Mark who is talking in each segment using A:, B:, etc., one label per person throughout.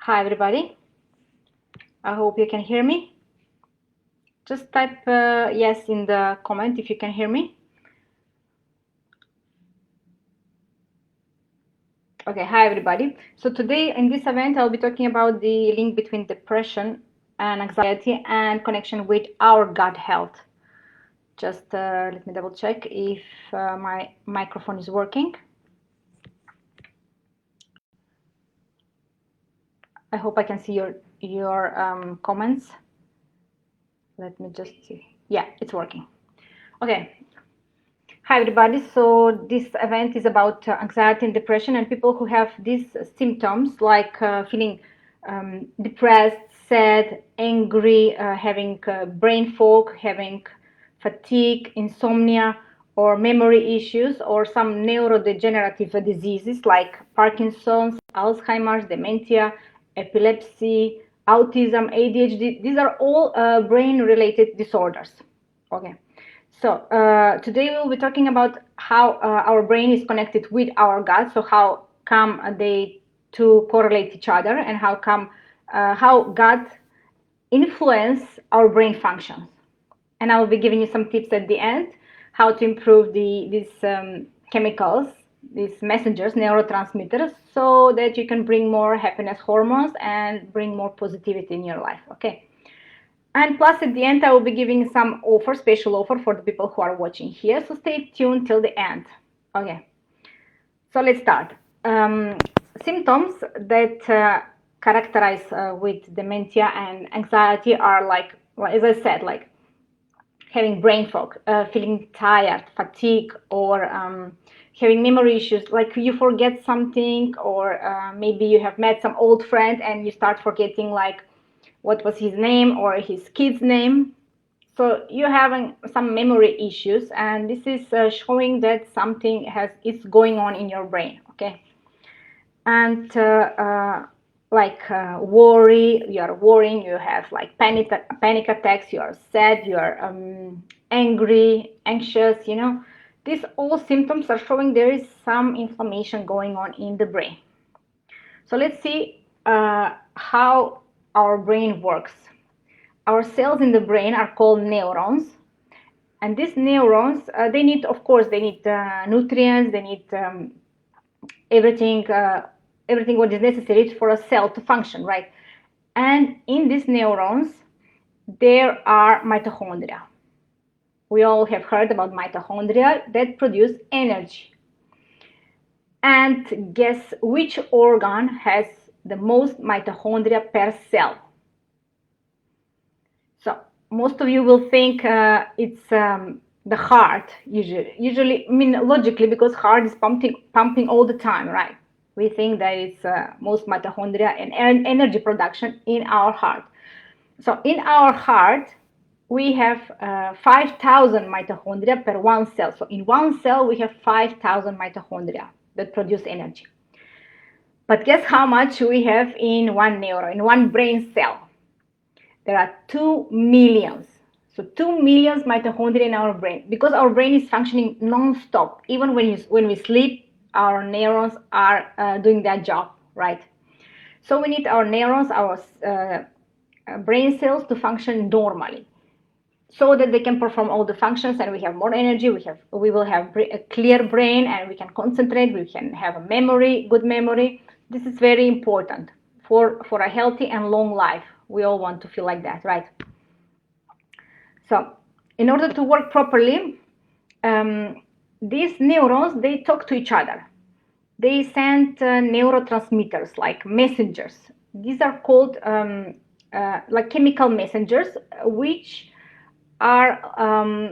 A: Hi everybody, I hope you can hear me. Just type yes in the comment if you can hear me. Okay, hi everybody. So today in this event I'll be talking about the link between depression and anxiety and connection with our gut health. Just let me double check if my microphone is working. I hope I can see your comments. Let me just see. Yeah, it's working. Okay. Hi everybody, so this event is about anxiety and depression and people who have these symptoms like feeling depressed, sad, angry, having brain fog, having fatigue, insomnia, or memory issues, or some neurodegenerative diseases like Parkinson's, Alzheimer's, dementia, epilepsy, autism, ADHD. These are all brain-related disorders. Okay. So today we'll be talking about how our brain is connected with our gut. So how come they two correlate each other, and how gut influence our brain functions. And I will be giving you some tips at the end how to improve these chemicals, these messengers, neurotransmitters, so that you can bring more happiness hormones and bring more positivity in your life. Okay. And plus, at the end, I will be giving some special offer for the people who are watching here. So stay tuned till the end. Okay. So let's start. Symptoms that characterize with dementia and anxiety are like, as I said, like having brain fog, feeling tired, fatigue, or having memory issues, like you forget something, or maybe you have met some old friend and you start forgetting like what was his name or his kid's name. So you're having some memory issues, and this is showing that something is going on in your brain. Okay. And worry, you are worrying, you have like panic attacks, you are sad, you are angry, anxious, these all symptoms are showing there is some inflammation going on in the brain. So let's see how our brain works. Our cells in the brain are called neurons, and these neurons they need, of course, they need nutrients, they need everything everything what is necessary for a cell to function, right? And in these neurons there are mitochondria. We all have heard about mitochondria that produce energy. And guess which organ has the most mitochondria per cell? So most of you will think it's the heart, usually, I mean, logically, because heart is pumping all the time, right? We think that it's most mitochondria and energy production in our heart. So in our heart, we have 5,000 mitochondria per one cell. So in one cell, we have 5,000 mitochondria that produce energy. But guess how much we have in one neuron, in one brain cell? There are 2 millions. So 2 million mitochondria in our brain, because our brain is functioning non-stop. Even when we sleep, our neurons are doing their job, right? So we need our neurons, our brain cells to function normally, so that they can perform all the functions, and we have more energy. We will have a clear brain, and we can concentrate. We can have a good memory. This is very important for a healthy and long life. We all want to feel like that, right? So in order to work properly, these neurons, they talk to each other. They send neurotransmitters, like messengers. These are called like chemical messengers, which are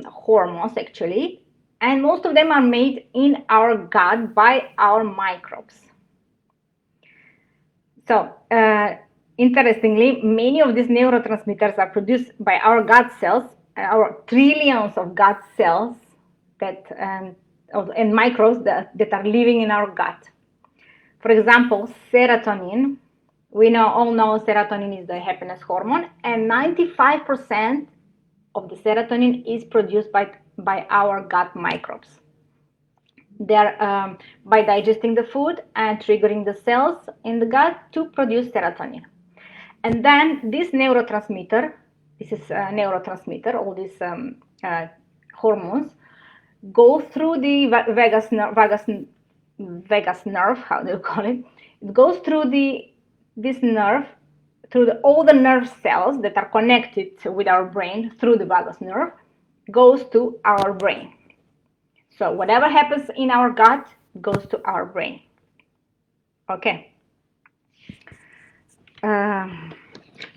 A: hormones actually, and most of them are made in our gut by our microbes. So interestingly, many of these neurotransmitters are produced by our gut cells, our trillions of gut cells that and microbes that are living in our gut. For example, serotonin. We all know serotonin is the happiness hormone, and 95% of the serotonin is produced by our gut microbes. They're by digesting the food and triggering the cells in the gut to produce serotonin. And then this neurotransmitter, this is a neurotransmitter, all these hormones, go through the vagus nerve, how do you call it? It goes through this nerve, through all the nerve cells that are connected with our brain through the vagus nerve, goes to our brain. So whatever happens in our gut goes to our brain. Okay.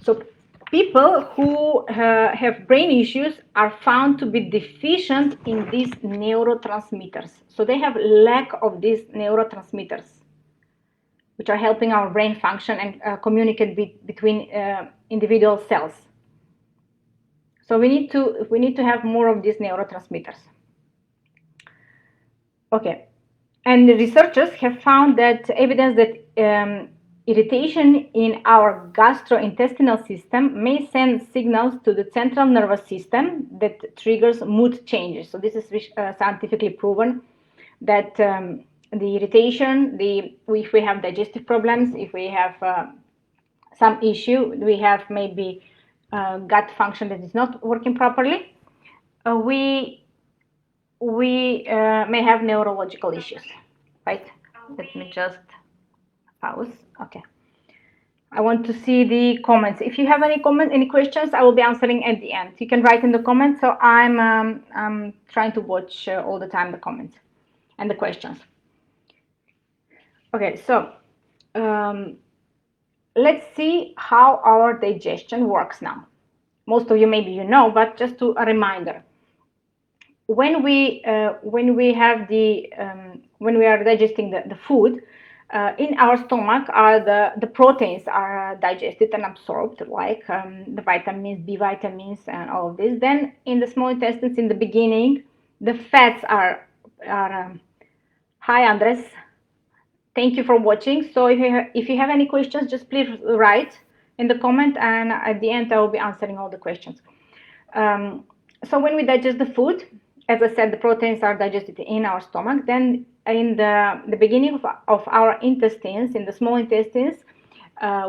A: So people who have brain issues are found to be deficient in these neurotransmitters. So they have lack of these neurotransmitters, which are helping our brain function and communicate between individual cells. So we need to have more of these neurotransmitters. Okay, and the researchers have found that evidence that irritation in our gastrointestinal system may send signals to the central nervous system that triggers mood changes. So this is scientifically proven that the irritation, if we have digestive problems, if we have some issue, we have maybe gut function that is not working properly, we may have neurological issues, right? Let me just pause. Okay. I want to see the comments. If you have any comments, any questions, I will be answering at the end. You can write in the comments. So I'm trying to watch all the time the comments and the questions. Okay, so let's see how our digestion works now. Most of you maybe you know, but just a reminder. When we have when we are digesting the food, in our stomach are the proteins are digested and absorbed, like the vitamins, B vitamins, and all of this. Then in the small intestines, in the beginning, the fats are hi Andres, thank you for watching. So if you have any questions, just please write in the comment, and at the end I will be answering all the questions. So when we digest the food, as I said, the proteins are digested in our stomach. Then in the beginning of our intestines, in the small intestines,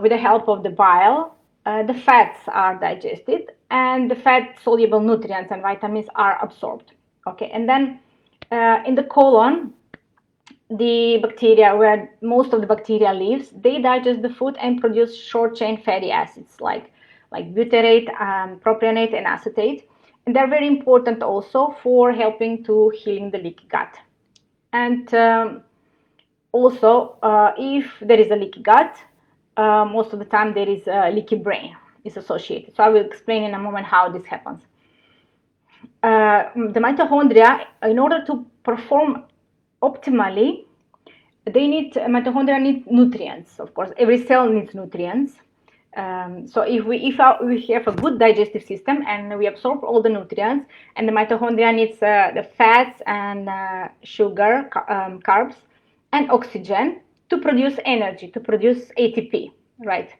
A: with the help of the bile, the fats are digested, and the fat-soluble nutrients and vitamins are absorbed. Okay, and then in the colon, the bacteria, where most of the bacteria lives, they digest the food and produce short-chain fatty acids like butyrate, propionate, and acetate. And they're very important also for helping to healing the leaky gut. And also, if there is a leaky gut, most of the time there is a leaky brain is associated. So I will explain in a moment how this happens. The mitochondria, in order to perform optimally, mitochondria need nutrients. Of course, every cell needs nutrients. So if we have a good digestive system and we absorb all the nutrients, and the mitochondria needs the fats and sugar, carbs, and oxygen to produce energy, to produce ATP, right?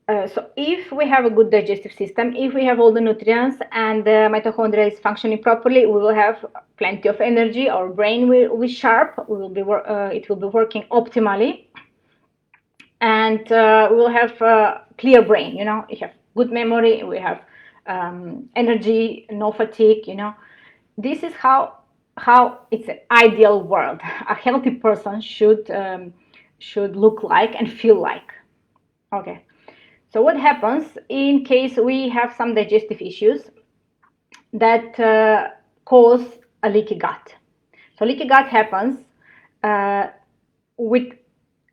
A: So if we have a good digestive system, if we have all the nutrients and the mitochondria is functioning properly, we will have plenty of energy. Our brain will be sharp. It will be working optimally. And we will have a clear brain, you know, we have good memory, we have energy, no fatigue, you know. This is how it's an ideal world. A healthy person should look like and feel like. Okay, so what happens in case we have some digestive issues that cause a leaky gut? So leaky gut happens with,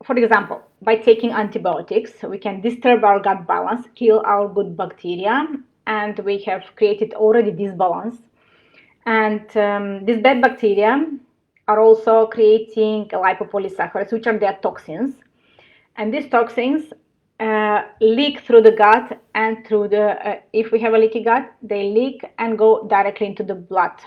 A: for example, by taking antibiotics, we can disturb our gut balance, kill our good bacteria, and we have created already disbalance. And these bad bacteria are also creating lipopolysaccharides, which are their toxins. And these toxins leak through the gut, and through if we have a leaky gut, they leak and go directly into the blood,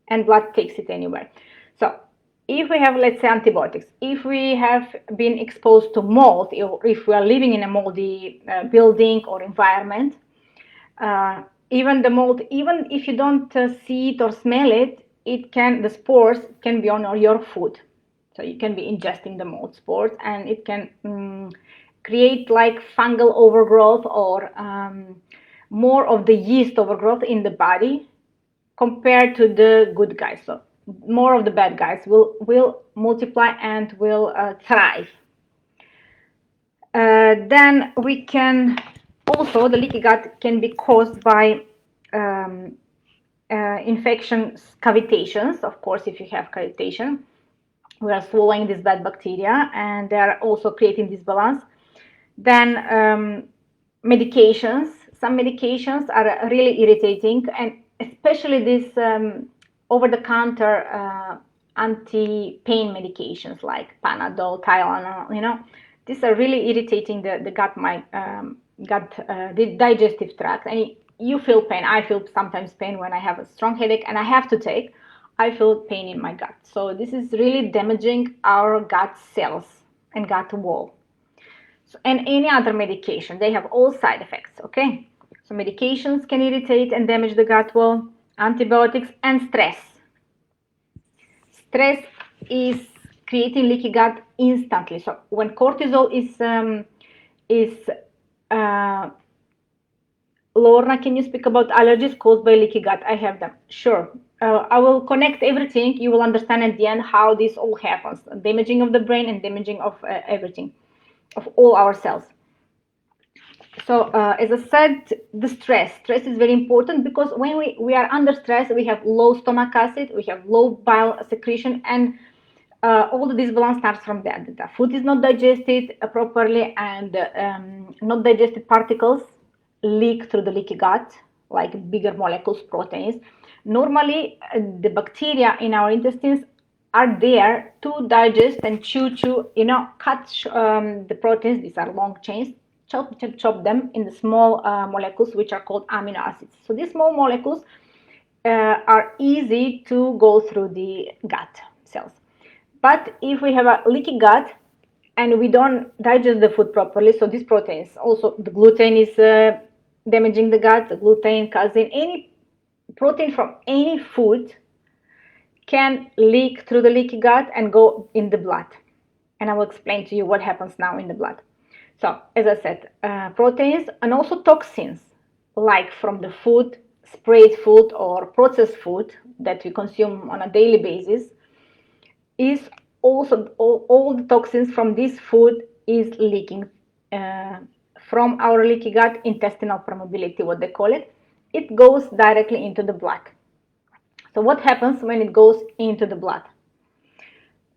A: and blood takes it anywhere. So if we have, let's say, antibiotics, if we have been exposed to mold, or if we are living in a moldy building or environment, even the mold, even if you don't see it or smell it, the spores can be on your food. So you can be ingesting the mold spores, and it can create like fungal overgrowth or more of the yeast overgrowth in the body compared to the good guys. So more of the bad guys will multiply and will thrive. Then we can also, the leaky gut can be caused by infections, cavitations. Of course, if you have cavitation, we are swallowing these bad bacteria, and they are also creating disbalance. Then medications. Some medications are really irritating, and especially these over-the-counter anti-pain medications like Panadol, Tylenol. These are really irritating the gut, the digestive tract. And you feel pain. I feel sometimes pain when I have a strong headache and I have to take. I feel pain in my gut. So this is really damaging our gut cells and gut wall. So, and any other medication, they have all side effects, okay? So medications can irritate and damage the gut wall, antibiotics, and stress. Stress is creating leaky gut instantly. So when cortisol is Lorna, can you speak about allergies caused by leaky gut? I have them. Sure. I will connect everything. You will understand at the end how this all happens. Damaging of the brain and damaging of everything, of all our cells. So as I said, the stress is very important, because when we are under stress, we have low stomach acid, we have low bile secretion, and all the disbalance starts from that. The food is not digested properly, and not digested particles leak through the leaky gut, like bigger molecules, proteins. Normally, the bacteria in our intestines are there to digest and cut the proteins. These are long chains. Chop them in the small molecules, which are called amino acids. So these small molecules are easy to go through the gut cells. But if we have a leaky gut and we don't digest the food properly, so these proteins, also the gluten is damaging the gut, the gluten, casein, any protein from any food can leak through the leaky gut and go in the blood. And I will explain to you what happens now in the blood. So, as I said, proteins and also toxins, like from the food, sprayed food or processed food that we consume on a daily basis, is also all the toxins from this food is leaking from our leaky gut, intestinal permeability, what they call it. It goes directly into the blood. So what happens when it goes into the blood?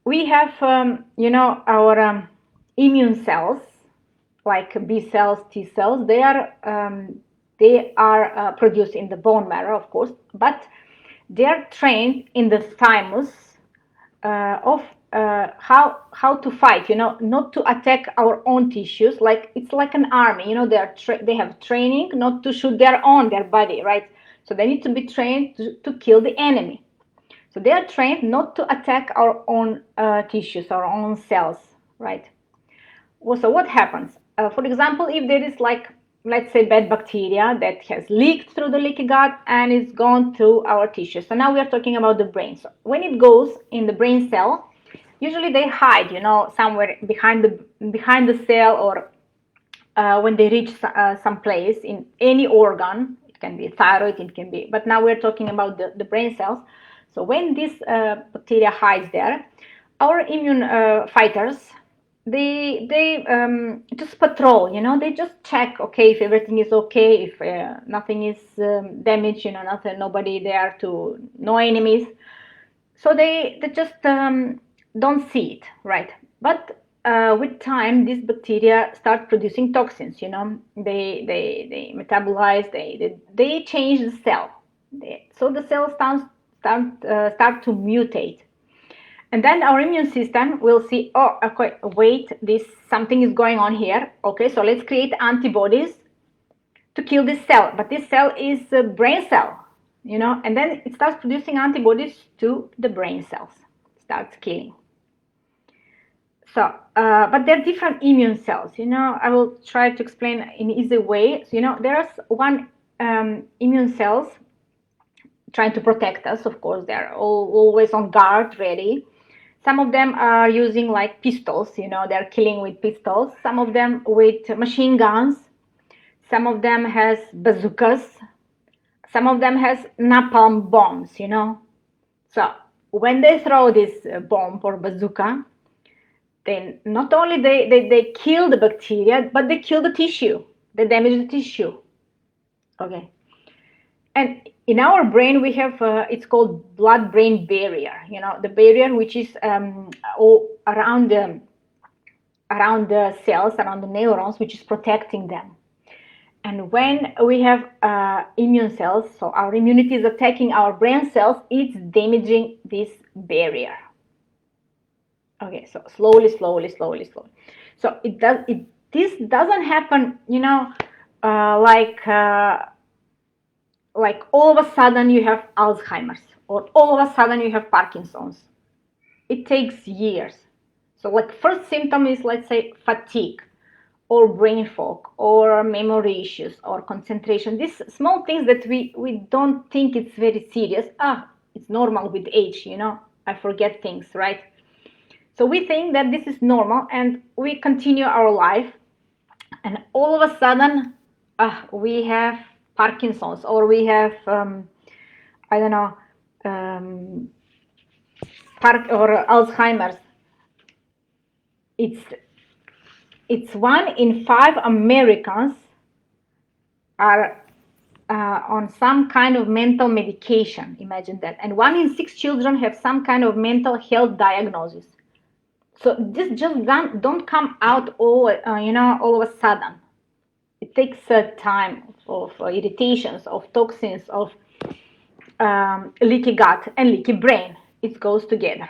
A: We have, our immune cells, like B cells, T cells. They are produced in the bone marrow, of course, but they are trained in the thymus of how to fight. Not to attack our own tissues. Like it's like an army. They have training not to shoot their body, right? So they need to be trained to kill the enemy. So they are trained not to attack our own tissues, our own cells, right? Well, so what happens? For example, if there is let's say bad bacteria that has leaked through the leaky gut and is gone through our tissues. So now we are talking about the brain. So when it goes in the brain cell, usually they hide, somewhere behind the cell, or when they reach some place in any organ. It can be thyroid, it can be, but now we're talking about the brain cells. So when this bacteria hides there, our immune fighters, they just patrol, they just check, okay, if everything is okay, if nothing is damaged, nobody there, no enemies. So they just don't see it, right? But with time, these bacteria start producing toxins. They metabolize, they change the cell. So the cell start to mutate. And then our immune system will see, oh, okay, wait, something is going on here. Okay, so let's create antibodies to kill this cell. But this cell is a brain cell, and then it starts producing antibodies to the brain cells, starts killing. So, but there are different immune cells. I will try to explain in easy way. So, there is one immune cells trying to protect us. Of course, they're always on guard, ready. Some of them are using like pistols, they're killing with pistols. Some of them with machine guns. Some of them has bazookas. Some of them has napalm bombs, So when they throw this bomb or bazooka, then not only they kill the bacteria, but they kill the tissue. They damage the tissue. Okay. And in our brain, we have, it's called blood-brain barrier, the barrier which is around the cells, around the neurons, which is protecting them. And when we have immune cells, so our immunity is attacking our brain cells, it's damaging this barrier. Okay, so slowly. So this doesn't happen, like all of a sudden you have Alzheimer's or all of a sudden you have Parkinson's. It takes years. So like first symptom is, let's say, fatigue or brain fog or memory issues or concentration. These small things that we don't think it's very serious. It's normal with age, I forget things, right? So we think that this is normal and we continue our life, and all of a sudden we have Parkinson's or we have I don't know or Alzheimer's. It's 1 in 5 Americans are on some kind of mental medication. Imagine that. And 1 in 6 children have some kind of mental health diagnosis. So this just don't come out all of a sudden. It takes time of irritations, of toxins, of leaky gut and leaky brain. It goes together.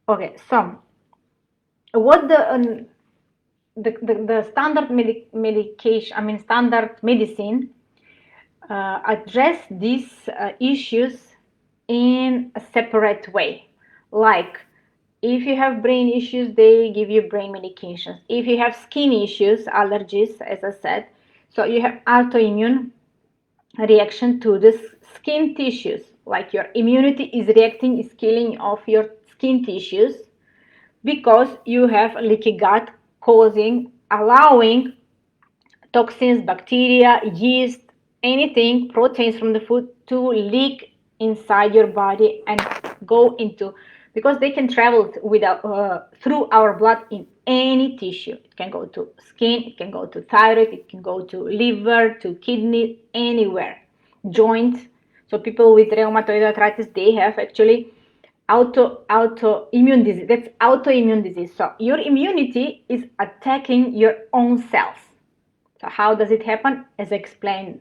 A: Okay, so what the standard medication, standard medicine address these issues in a separate way. Like if you have brain issues, they give you brain medications. If you have skin issues, allergies, as I said, so you have autoimmune reaction to the skin tissues, like your immunity is reacting, is killing off your skin tissues because you have leaky gut, allowing toxins, bacteria, yeast, anything, proteins from the food to leak inside your body and go into, because they can travel through our blood in any tissue. It can go to skin, it can go to thyroid, it can go to liver, to kidney, anywhere, joints. So people with rheumatoid arthritis, they have actually autoimmune disease. That's autoimmune disease. So your immunity is attacking your own cells. So how does it happen? As I explained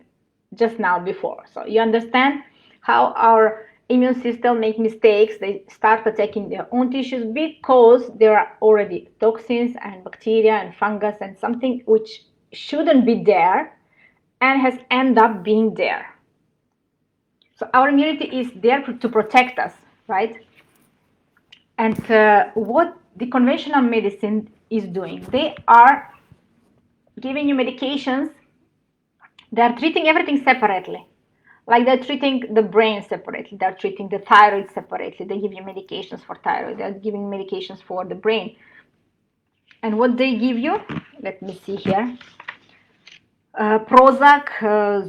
A: just now before. So you understand how our immune system make mistakes. They start attacking their own tissues because there are already toxins and bacteria and fungus and something which shouldn't be there and has ended up being there. So our immunity is there to protect us, right? And what the conventional medicine is doing, they are giving you medications. They are treating everything separately. Like they're treating the brain separately, they're treating the thyroid separately. They give you medications for thyroid, they're giving medications for the brain. And what they give you, let me see here, Prozac,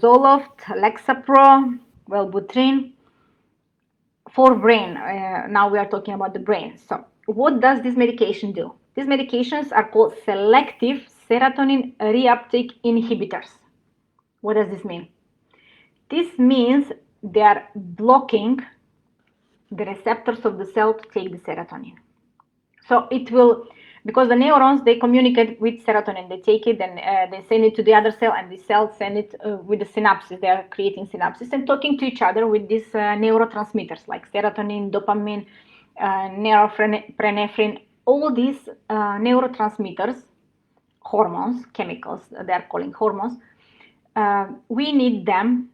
A: Zoloft, Lexapro, Wellbutrin, for brain. Now we are talking about the brain. So what does this medication do? These medications are called selective serotonin reuptake inhibitors. What does this mean? This means they are blocking the receptors of the cell to take the serotonin. So it will, because the neurons, they communicate with serotonin. They take it and they send it to the other cell, and the cell send it with the synapses. They are creating synapses and talking to each other with these neurotransmitters like serotonin, dopamine, norepinephrine. All these neurotransmitters, hormones, chemicals, they are calling hormones. We need them.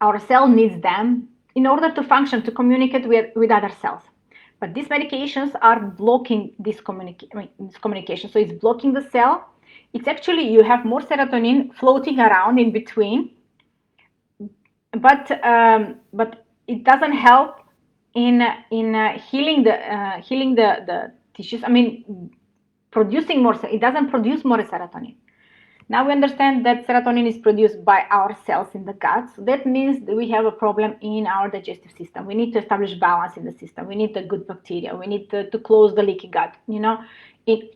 A: Our cell needs them in order to function, to communicate with other cells. But these medications are blocking this communication. So it's blocking the cell. It's actually, you have more serotonin floating around in between but it doesn't help in healing the tissues. I mean, producing more. It doesn't produce more serotonin. Now we understand that serotonin is produced by our cells in the gut. So that means that we have a problem in our digestive system. We need to establish balance in the system. We need a good bacteria. We need to close the leaky gut, in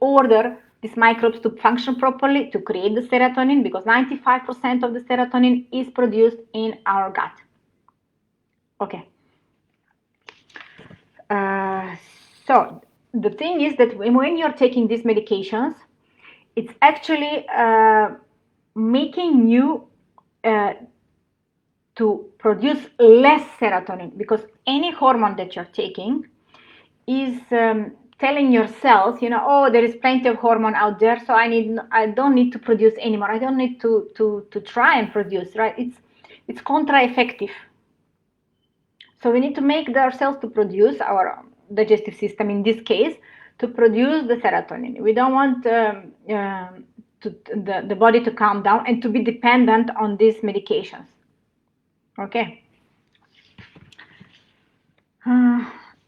A: order these microbes to function properly, to create the serotonin, because 95% of the serotonin is produced in our gut. Okay. So the thing is that when you're taking these medications, it's actually making you to produce less serotonin, because any hormone that you're taking is telling your cells, oh, there is plenty of hormone out there, so I don't need to produce anymore. I don't need to try and produce, right? It's contra-effective. So we need to make ourselves to produce, our digestive system in this case, to produce the serotonin. We don't want the body to calm down and to be dependent on these medications. Okay.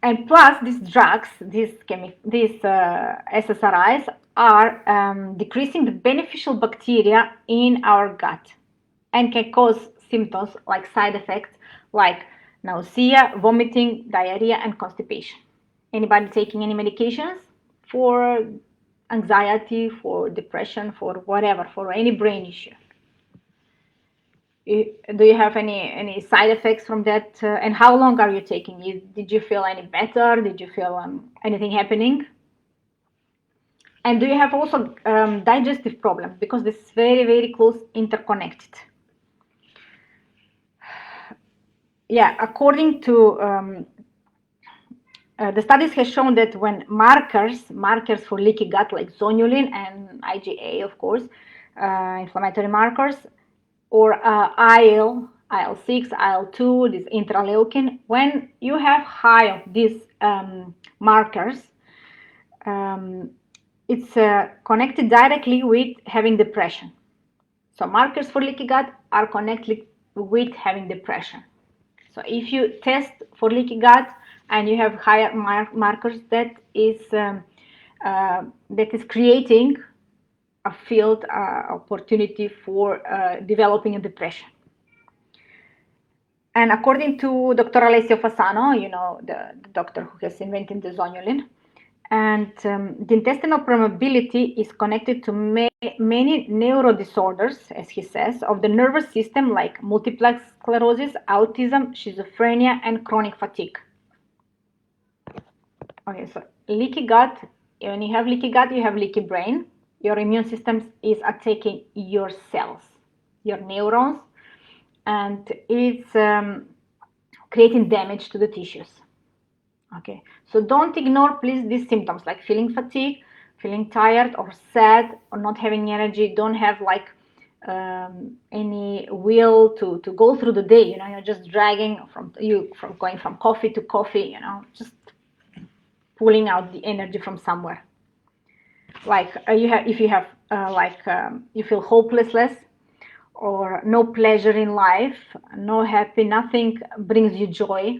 A: And plus, these drugs, these SSRIs, are decreasing the beneficial bacteria in our gut and can cause symptoms like side effects like nausea, vomiting, diarrhea, and constipation. Anybody taking any medications for anxiety, for depression, for whatever, for any brain issue? Do you have any side effects from that? And how long are you taking it? Did you feel any better? Did you feel anything happening? And do you have also digestive problems? Because this is very, very close interconnected. Yeah, according to the studies have shown that when markers for leaky gut like zonulin and IgA, of course, inflammatory markers, or IL-6, IL-2, this interleukin, when you have high of these markers, it's connected directly with having depression. So markers for leaky gut are connected with having depression. So if you test for leaky gut and you have higher markers, that is creating a field opportunity for developing a depression. And according to Dr. Alessio Fasano, the doctor who has invented the zonulin, and the intestinal permeability is connected to many neurodisorders, as he says, of the nervous system, like multiple sclerosis, autism, schizophrenia, and chronic fatigue. Okay, so leaky gut, when you have leaky gut, you have leaky brain. Your immune system is attacking your cells, your neurons, and it's creating damage to the tissues. Okay, so don't ignore, please, these symptoms like feeling fatigue, feeling tired or sad or not having energy. Don't have like any will to go through the day. You're just dragging from going from coffee to coffee. Just pulling out the energy from somewhere. Like if you have you feel hopeless, or no pleasure in life, no happy, nothing brings you joy.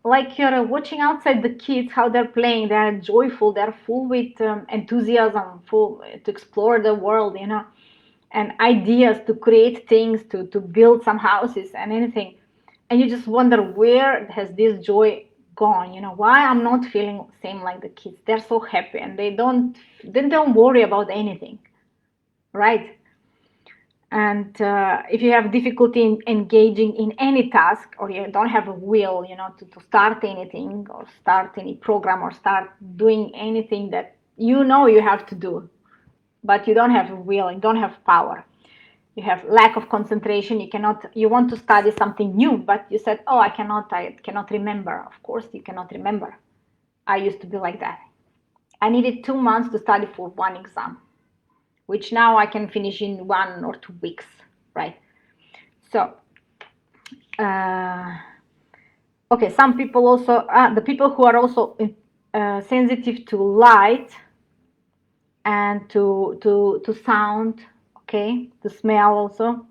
A: Like you're watching outside the kids, how they're playing, they're joyful, they're full with enthusiasm, full to explore the world, and ideas to create things, to build some houses and anything. And you just wonder, where has this joy gone? Why I'm not feeling same like the kids? They're so happy and they don't worry about anything, right? And if you have difficulty in engaging in any task, or you don't have a will, to start anything, or start any program, or start doing anything that you have to do, but you don't have a will, you don't have power, you have lack of concentration, you want to study something new, but you said, oh, I cannot remember. Of course you cannot remember. I used to be like that. I needed 2 months to study for one exam, which now I can finish in 1 or 2 weeks, right? So, okay, some people also, the people who are also sensitive to light and to sound, okay, to smell also,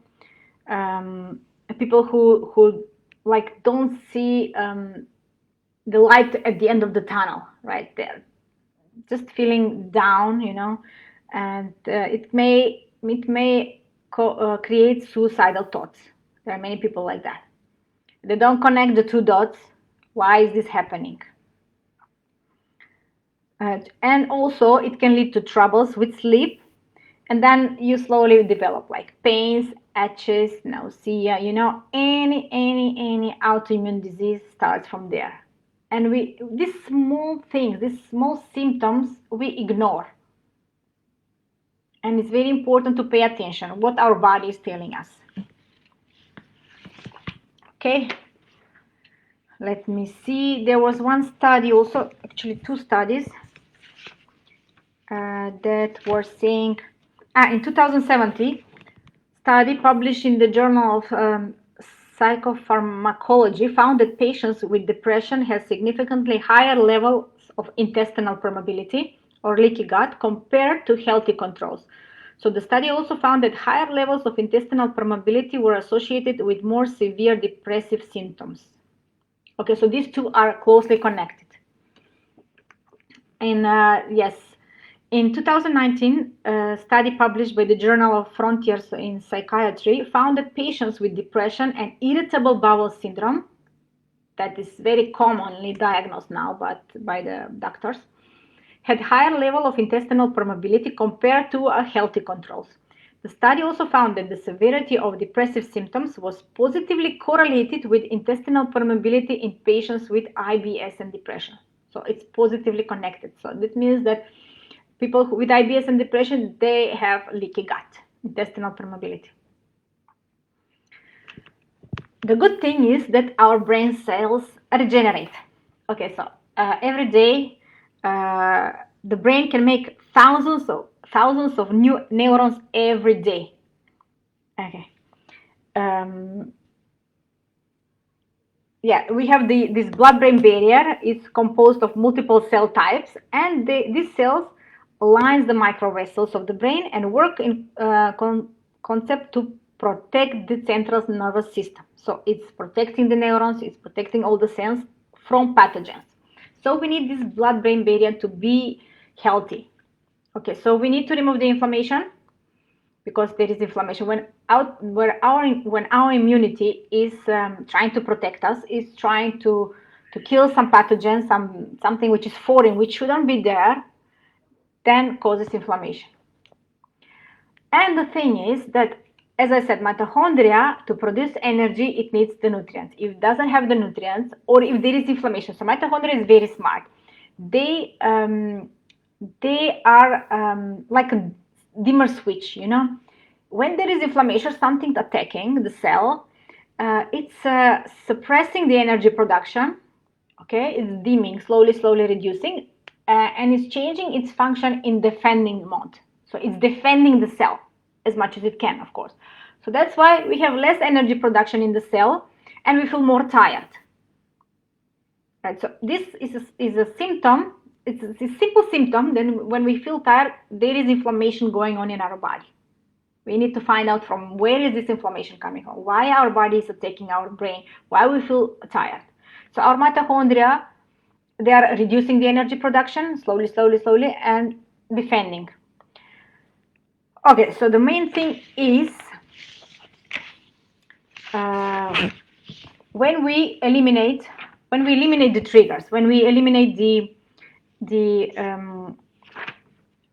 A: people who like don't see the light at the end of the tunnel, right? They're just feeling down, and it may create suicidal thoughts. There are many people like that. They don't connect the two dots. Why is this happening? And also it can lead to troubles with sleep, and then you slowly develop like pains, itches, nausea. Any autoimmune disease starts from there. And these small things, these small symptoms, we ignore. And it's very important to pay attention what our body is telling us. Okay, let me see. There was one study also, actually two studies, that were saying, in 2017, study published in the Journal of Psychopharmacology found that patients with depression had significantly higher levels of intestinal permeability or leaky gut compared to healthy controls. So the study also found that higher levels of intestinal permeability were associated with more severe depressive symptoms. Okay, so these two are closely connected. And yes, in 2019, a study published by the Journal of Frontiers in Psychiatry found that patients with depression and irritable bowel syndrome, that is very commonly diagnosed now by the doctors, had higher level of intestinal permeability compared to healthy controls. The study also found that the severity of depressive symptoms was positively correlated with intestinal permeability in patients with IBS and depression. So it's positively connected. So that means that people with IBS and depression, they have leaky gut, intestinal permeability. The good thing is that our brain cells regenerate. Okay, so every day the brain can make thousands of new neurons every day. Okay. Yeah, we have this blood-brain barrier. It's composed of multiple cell types, and these cells lines the microvessels of the brain and work in concept to protect the central nervous system. So it's protecting the neurons, it's protecting all the cells from pathogens. So we need this blood-brain barrier to be healthy. Okay, so we need to remove the inflammation, because there is inflammation when our immunity is trying to protect us, is trying to kill some pathogens, something which is foreign, which shouldn't be there, then causes inflammation. And the thing is that, as I said, mitochondria, to produce energy, it needs the nutrients. If it doesn't have the nutrients, or if there is inflammation, so mitochondria is very smart. They are like a dimmer switch, When there is inflammation, something attacking the cell, it's suppressing the energy production, okay? It's dimming, slowly reducing, and it's changing its function in defending mode. So it's defending the cell as much as it can, of course. So that's why we have less energy production in the cell, and we feel more tired. Right? So this is a symptom. It's a simple symptom. Then when we feel tired, there is inflammation going on in our body. We need to find out from where is this inflammation coming from, why our body is attacking our brain, why we feel tired. So our mitochondria, they are reducing the energy production slowly, and defending. Okay, so the main thing is when we eliminate the triggers, when we eliminate the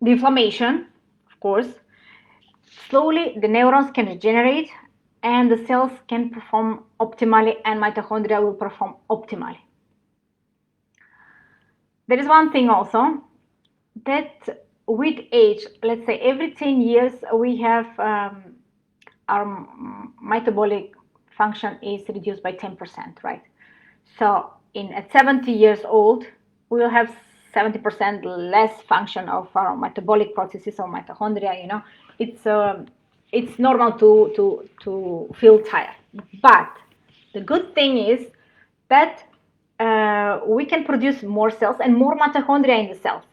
A: inflammation, of course, slowly the neurons can regenerate and the cells can perform optimally, and mitochondria will perform optimally. There is one thing also, that with age, let's say every 10 years, we have our metabolic function is reduced by 10%, right? So at 70 years old, we will have 70% less function of our metabolic processes or mitochondria. It's normal to feel tired, but the good thing is that we can produce more cells and more mitochondria in the cells.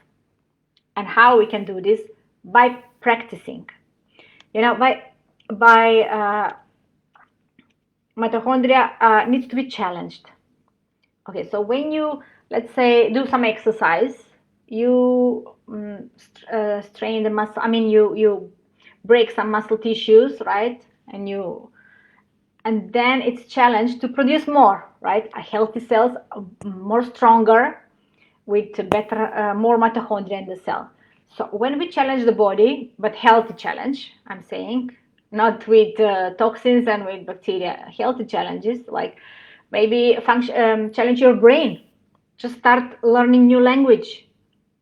A: And how we can do this? By practicing, by mitochondria needs to be challenged. Okay, so when you, let's say, do some exercise, you strain the muscle. I mean, you break some muscle tissues, right? And then it's challenged to produce more, right? A healthy cells, more stronger, with better, more mitochondria in the cell. So when we challenge the body, but healthy challenge, I'm saying, not with toxins and with bacteria, healthy challenges, like maybe challenge your brain, just start learning new language,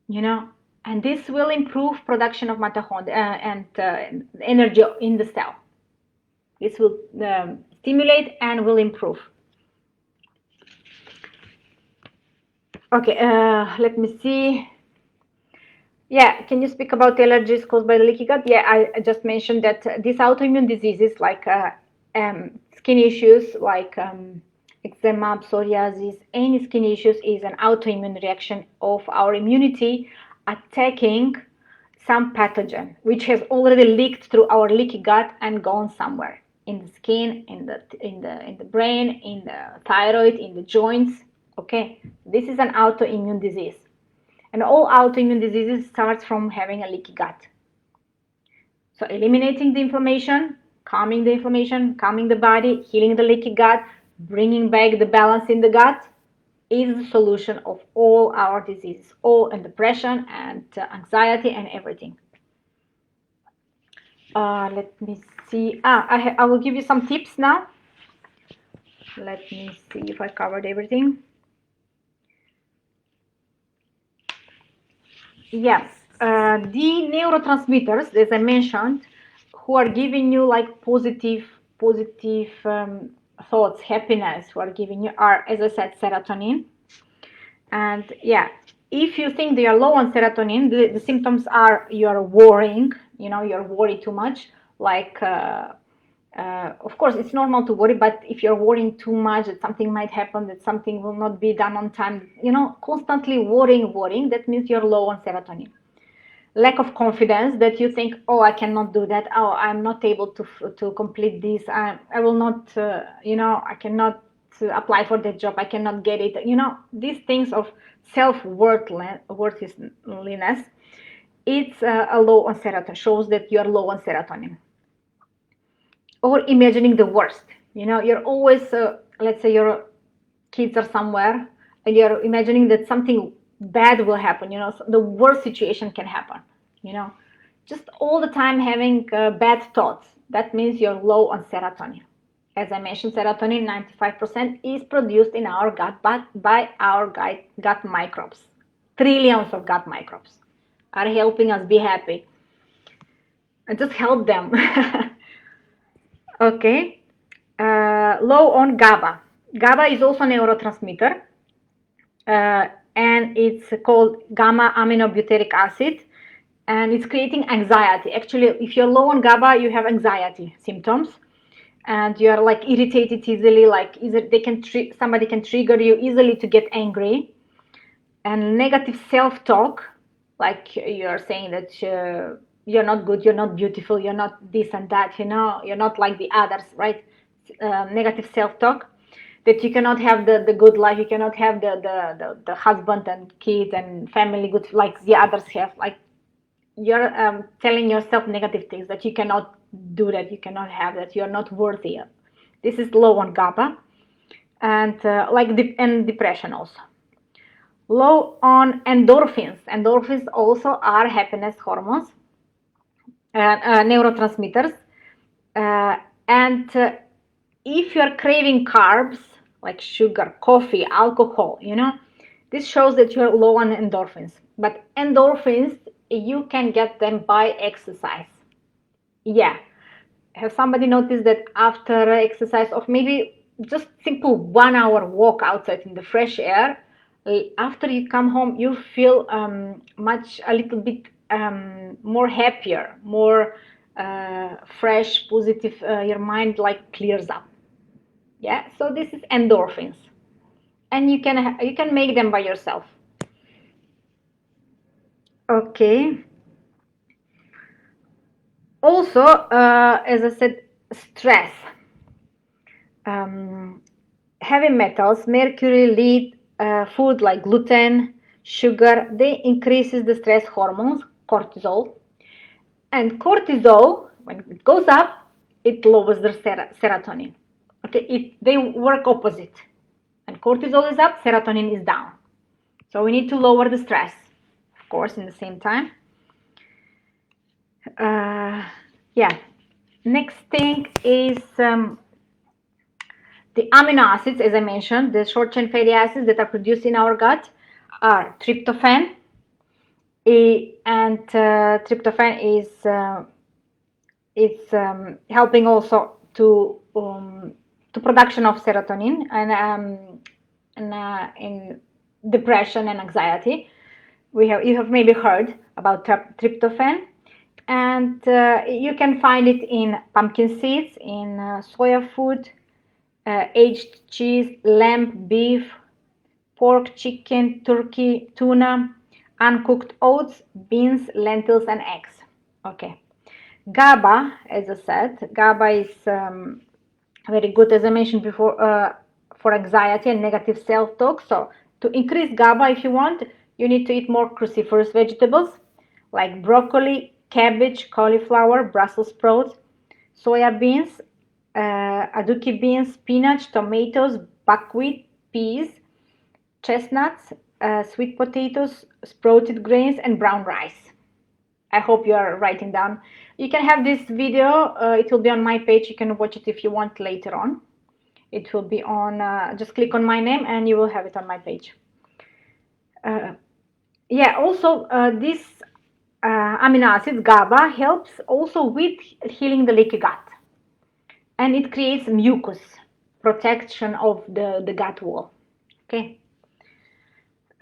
A: you know, and this will improve production of mitochondria and energy in the cell. This will stimulate and will improve. Okay, let me see. Yeah, can you speak about allergies caused by the leaky gut? Yeah, I just mentioned that these autoimmune diseases like skin issues like eczema, psoriasis, any skin issues is an autoimmune reaction of our immunity attacking some pathogen which has already leaked through our leaky gut and gone somewhere in the skin, in the brain, in the thyroid, in the joints. Okay, this is an autoimmune disease. And all autoimmune diseases start from having a leaky gut. So eliminating the inflammation, calming the body, healing the leaky gut, bringing back the balance in the gut is the solution of all our diseases, all and depression and anxiety and everything. Let me see. I will give you some tips now. Let me see if I covered everything. Yes, the neurotransmitters, as I mentioned, who are giving you like positive thoughts, happiness, who are giving you are, as I said, serotonin. And yeah, if you think they are low on serotonin, the symptoms are you are worrying, you're worried too much. Like, of course, it's normal to worry, but if you're worrying too much that something might happen, that something will not be done on time, constantly worrying, that means you're low on serotonin. Lack of confidence, that you think, oh, I cannot do that, oh, I'm not able to complete this, I will not, I cannot apply for that job, I cannot get it, these things of self-worthiness, it's a low on serotonin, shows that you're low on serotonin. Or imagining the worst, you're always, let's say your kids are somewhere and you're imagining that something bad will happen, the worst situation can happen, just all the time having bad thoughts. That means you're low on serotonin. As I mentioned, serotonin 95% is produced in our gut, but by our gut microbes. Trillions of gut microbes are helping us be happy, and just help them. Okay, low on GABA. GABA is also a neurotransmitter, and it's called gamma aminobutyric acid, and it's creating anxiety. Actually, if you're low on GABA, you have anxiety symptoms, and you're like irritated easily. Like somebody can trigger you easily to get angry, and negative self-talk, like you're saying that you're not good, you're not beautiful, you're not this and that, you're not like the others, right? Negative self-talk, that you cannot have the good life, you cannot have the husband and kids and family good like the others have. Like you're telling yourself negative things, that you cannot do that, you cannot have that, you're not worthy. This is low on GABA. And and depression also. Low on endorphins. Endorphins also are happiness hormones, neurotransmitters. And if you're craving carbs like sugar, coffee, alcohol, this shows that you're low on endorphins. But endorphins, you can get them by exercise. Yeah. Have somebody noticed that after exercise of maybe just simple 1 hour walk outside in the fresh air, after you come home, you feel a little bit more happier, more fresh, positive, your mind like clears up. Yeah, so this is endorphins, and you can make them by yourself. Okay. Also, as I said, stress. Heavy metals, mercury, lead, food like gluten, sugar, they increases the stress hormones, cortisol. And cortisol, when it goes up, it lowers the serotonin. Okay, they work opposite. And cortisol is up, serotonin is down. So we need to lower the stress, of course, in the same time. Yeah. Next thing is the amino acids, as I mentioned, the short chain fatty acids that are produced in our gut are tryptophan, and tryptophan is helping also to production of serotonin and in depression and anxiety. You have maybe heard about tryptophan, and you can find it in pumpkin seeds, in soya food, aged cheese, lamb, beef, pork, chicken, turkey, tuna, uncooked oats, beans, lentils, and eggs. Okay. GABA, as I said, GABA is very good, as I mentioned before, for anxiety and negative self-talk. So to increase GABA, if you want, you need to eat more cruciferous vegetables like broccoli, cabbage, cauliflower, Brussels sprouts, soya beans, aduki beans, spinach, tomatoes, buckwheat, peas, chestnuts, sweet potatoes, sprouted grains, and brown rice. I hope you are writing down. You can have this video. It will be on my page. You can watch it if you want later on. It will be on, just click on my name and you will have it on my page. Yeah, also this amino acids, GABA, helps also with healing the leaky gut. And it creates mucus, protection of the gut wall. Okay.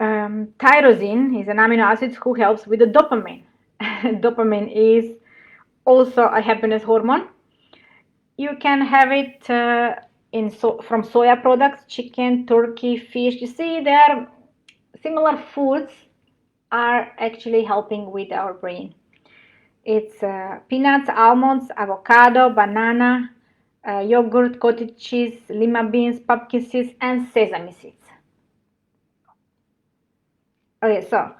A: Tyrosine is an amino acid who helps with the dopamine. Dopamine is also a happiness hormone. You can have it from soya products, chicken, turkey, fish. You see, there similar foods are actually helping with our brain. It's peanuts, almonds, avocado, banana, yogurt, cottage cheese, lima beans, pumpkin seeds, and sesame seeds. Okay, so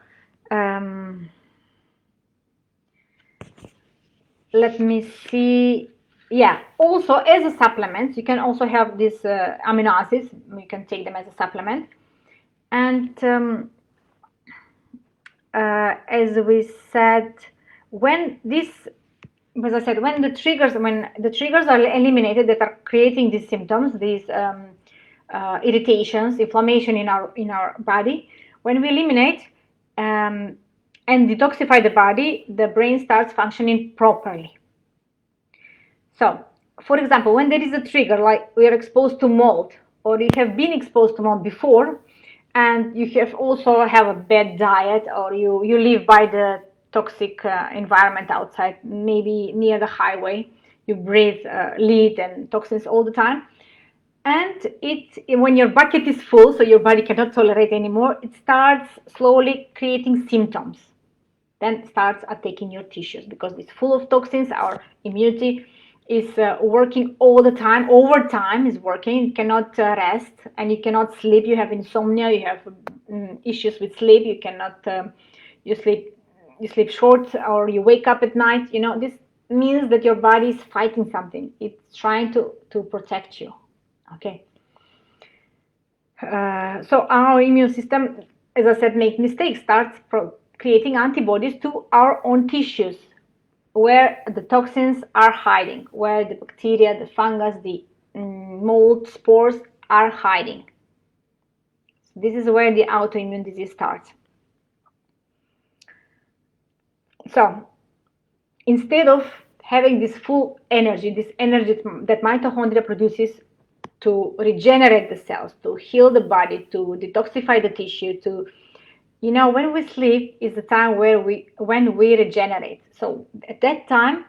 A: let me see. Yeah, also as a supplement, you can also have these amino acids. You can take them as a supplement. And as we said, when the triggers are eliminated that are creating these symptoms, these irritations, inflammation in our body, when we eliminate and detoxify the body, the brain starts functioning properly. So, for example, when there is a trigger, like we are exposed to mold, or you have been exposed to mold before, and you have also have a bad diet, or you live by the toxic environment outside, maybe near the highway, you breathe lead and toxins all the time, and when your bucket is full, so your body cannot tolerate anymore, it starts slowly creating symptoms. Then starts attacking your tissues because it's full of toxins. Our immunity is working all the time. Overtime is working. You cannot rest and you cannot sleep. You have insomnia. You have issues with sleep. You cannot. You sleep short, or you wake up at night. This means that your body is fighting something. It's trying to protect you. Okay. So our immune system, as I said, make mistakes. Starts creating antibodies to our own tissues, where the toxins are hiding, where the bacteria, the fungus, the mold, spores are hiding. So this is where the autoimmune disease starts. So instead of having this full energy, this energy that mitochondria produces to regenerate the cells, to heal the body, to detoxify the tissue, when we sleep is the time when we regenerate. So at that time,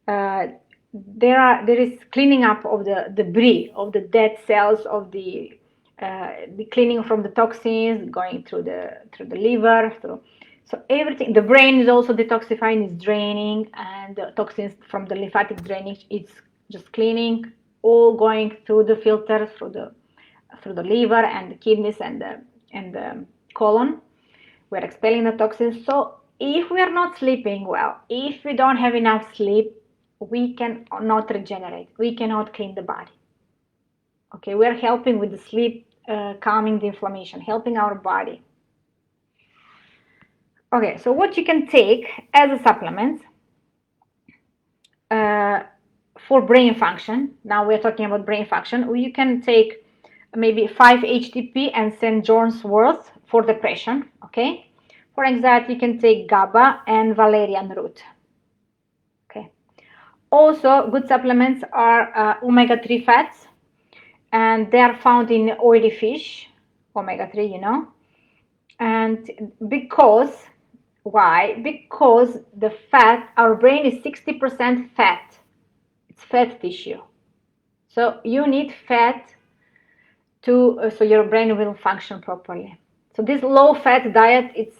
A: there is cleaning up of the debris, of the dead cells, of the cleaning from the toxins going through the liver. So everything, the brain is also detoxifying, is draining, and the toxins from the lymphatic drainage, it's just cleaning all going through the filter, through the liver and the kidneys and the colon. We're expelling the toxins. So if we are not sleeping well, if we don't have enough sleep, we cannot regenerate. We cannot clean the body. Okay, we're helping with the sleep, calming the inflammation, helping our body. Okay, so what you can take as a supplement for brain function. Now we're talking about brain function. You can take maybe 5-HTP and St. John's wort for depression. Okay, for anxiety you can take GABA and valerian root. Okay, also good supplements are omega-3 fats, and they are found in oily fish, omega-3, you know. And because, why? Because the fat, our brain is 60% fat. It's fat tissue. So you need fat to so your brain will function properly. So this low-fat diet, it's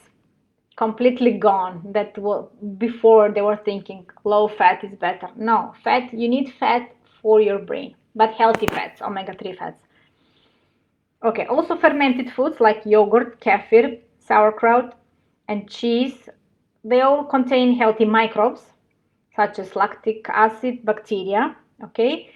A: completely gone. That was before they were thinking low-fat is better. No, fat, you need fat for your brain, but healthy fats, omega-3 fats. Okay, also fermented foods like yogurt, kefir, sauerkraut, and cheese, they all contain healthy microbes such as lactic acid, bacteria. Okay,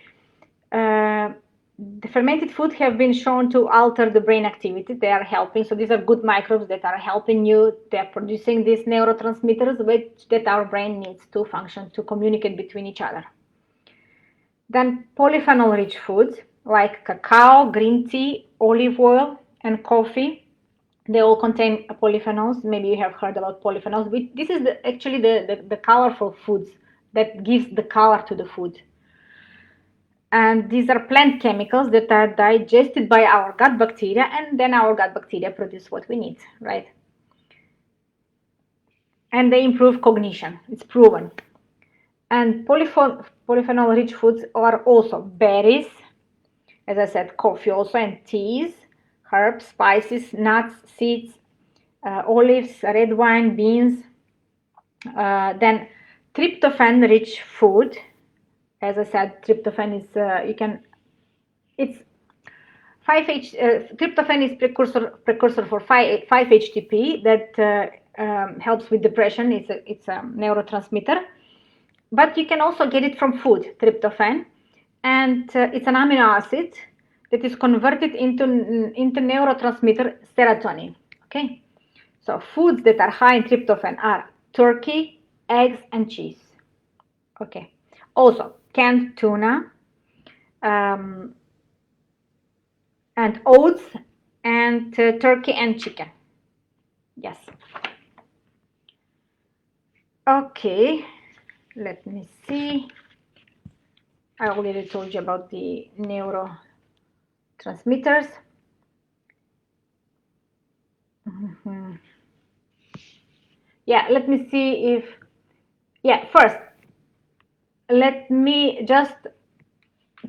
A: the fermented foods have been shown to alter the brain activity. They are helping. So these are good microbes that are helping you. They are producing these neurotransmitters which that our brain needs to function, to communicate between each other. Then polyphenol-rich foods like cacao, green tea, olive oil, and coffee. They all contain polyphenols. Maybe you have heard about polyphenols. This is actually the colorful foods that gives the color to the food. And these are plant chemicals that are digested by our gut bacteria, and then our gut bacteria produce what we need, right? And they improve cognition. It's proven. And polyphenol-rich foods are also berries, as I said, coffee also, and teas, herbs, spices, nuts, seeds, olives, red wine, beans. Then tryptophan-rich food. As I said, tryptophan is tryptophan is precursor for 5-HTP that helps with depression. It's a neurotransmitter, but you can also get it from food, tryptophan, and it's an amino acid that is converted into neurotransmitter serotonin. Okay, so foods that are high in tryptophan are turkey, eggs, and cheese. Okay, also canned tuna, and oats, and turkey and chicken. Yes. Okay, let me see. I already told you about the neurotransmitters. Yeah, let me see if, first, let me just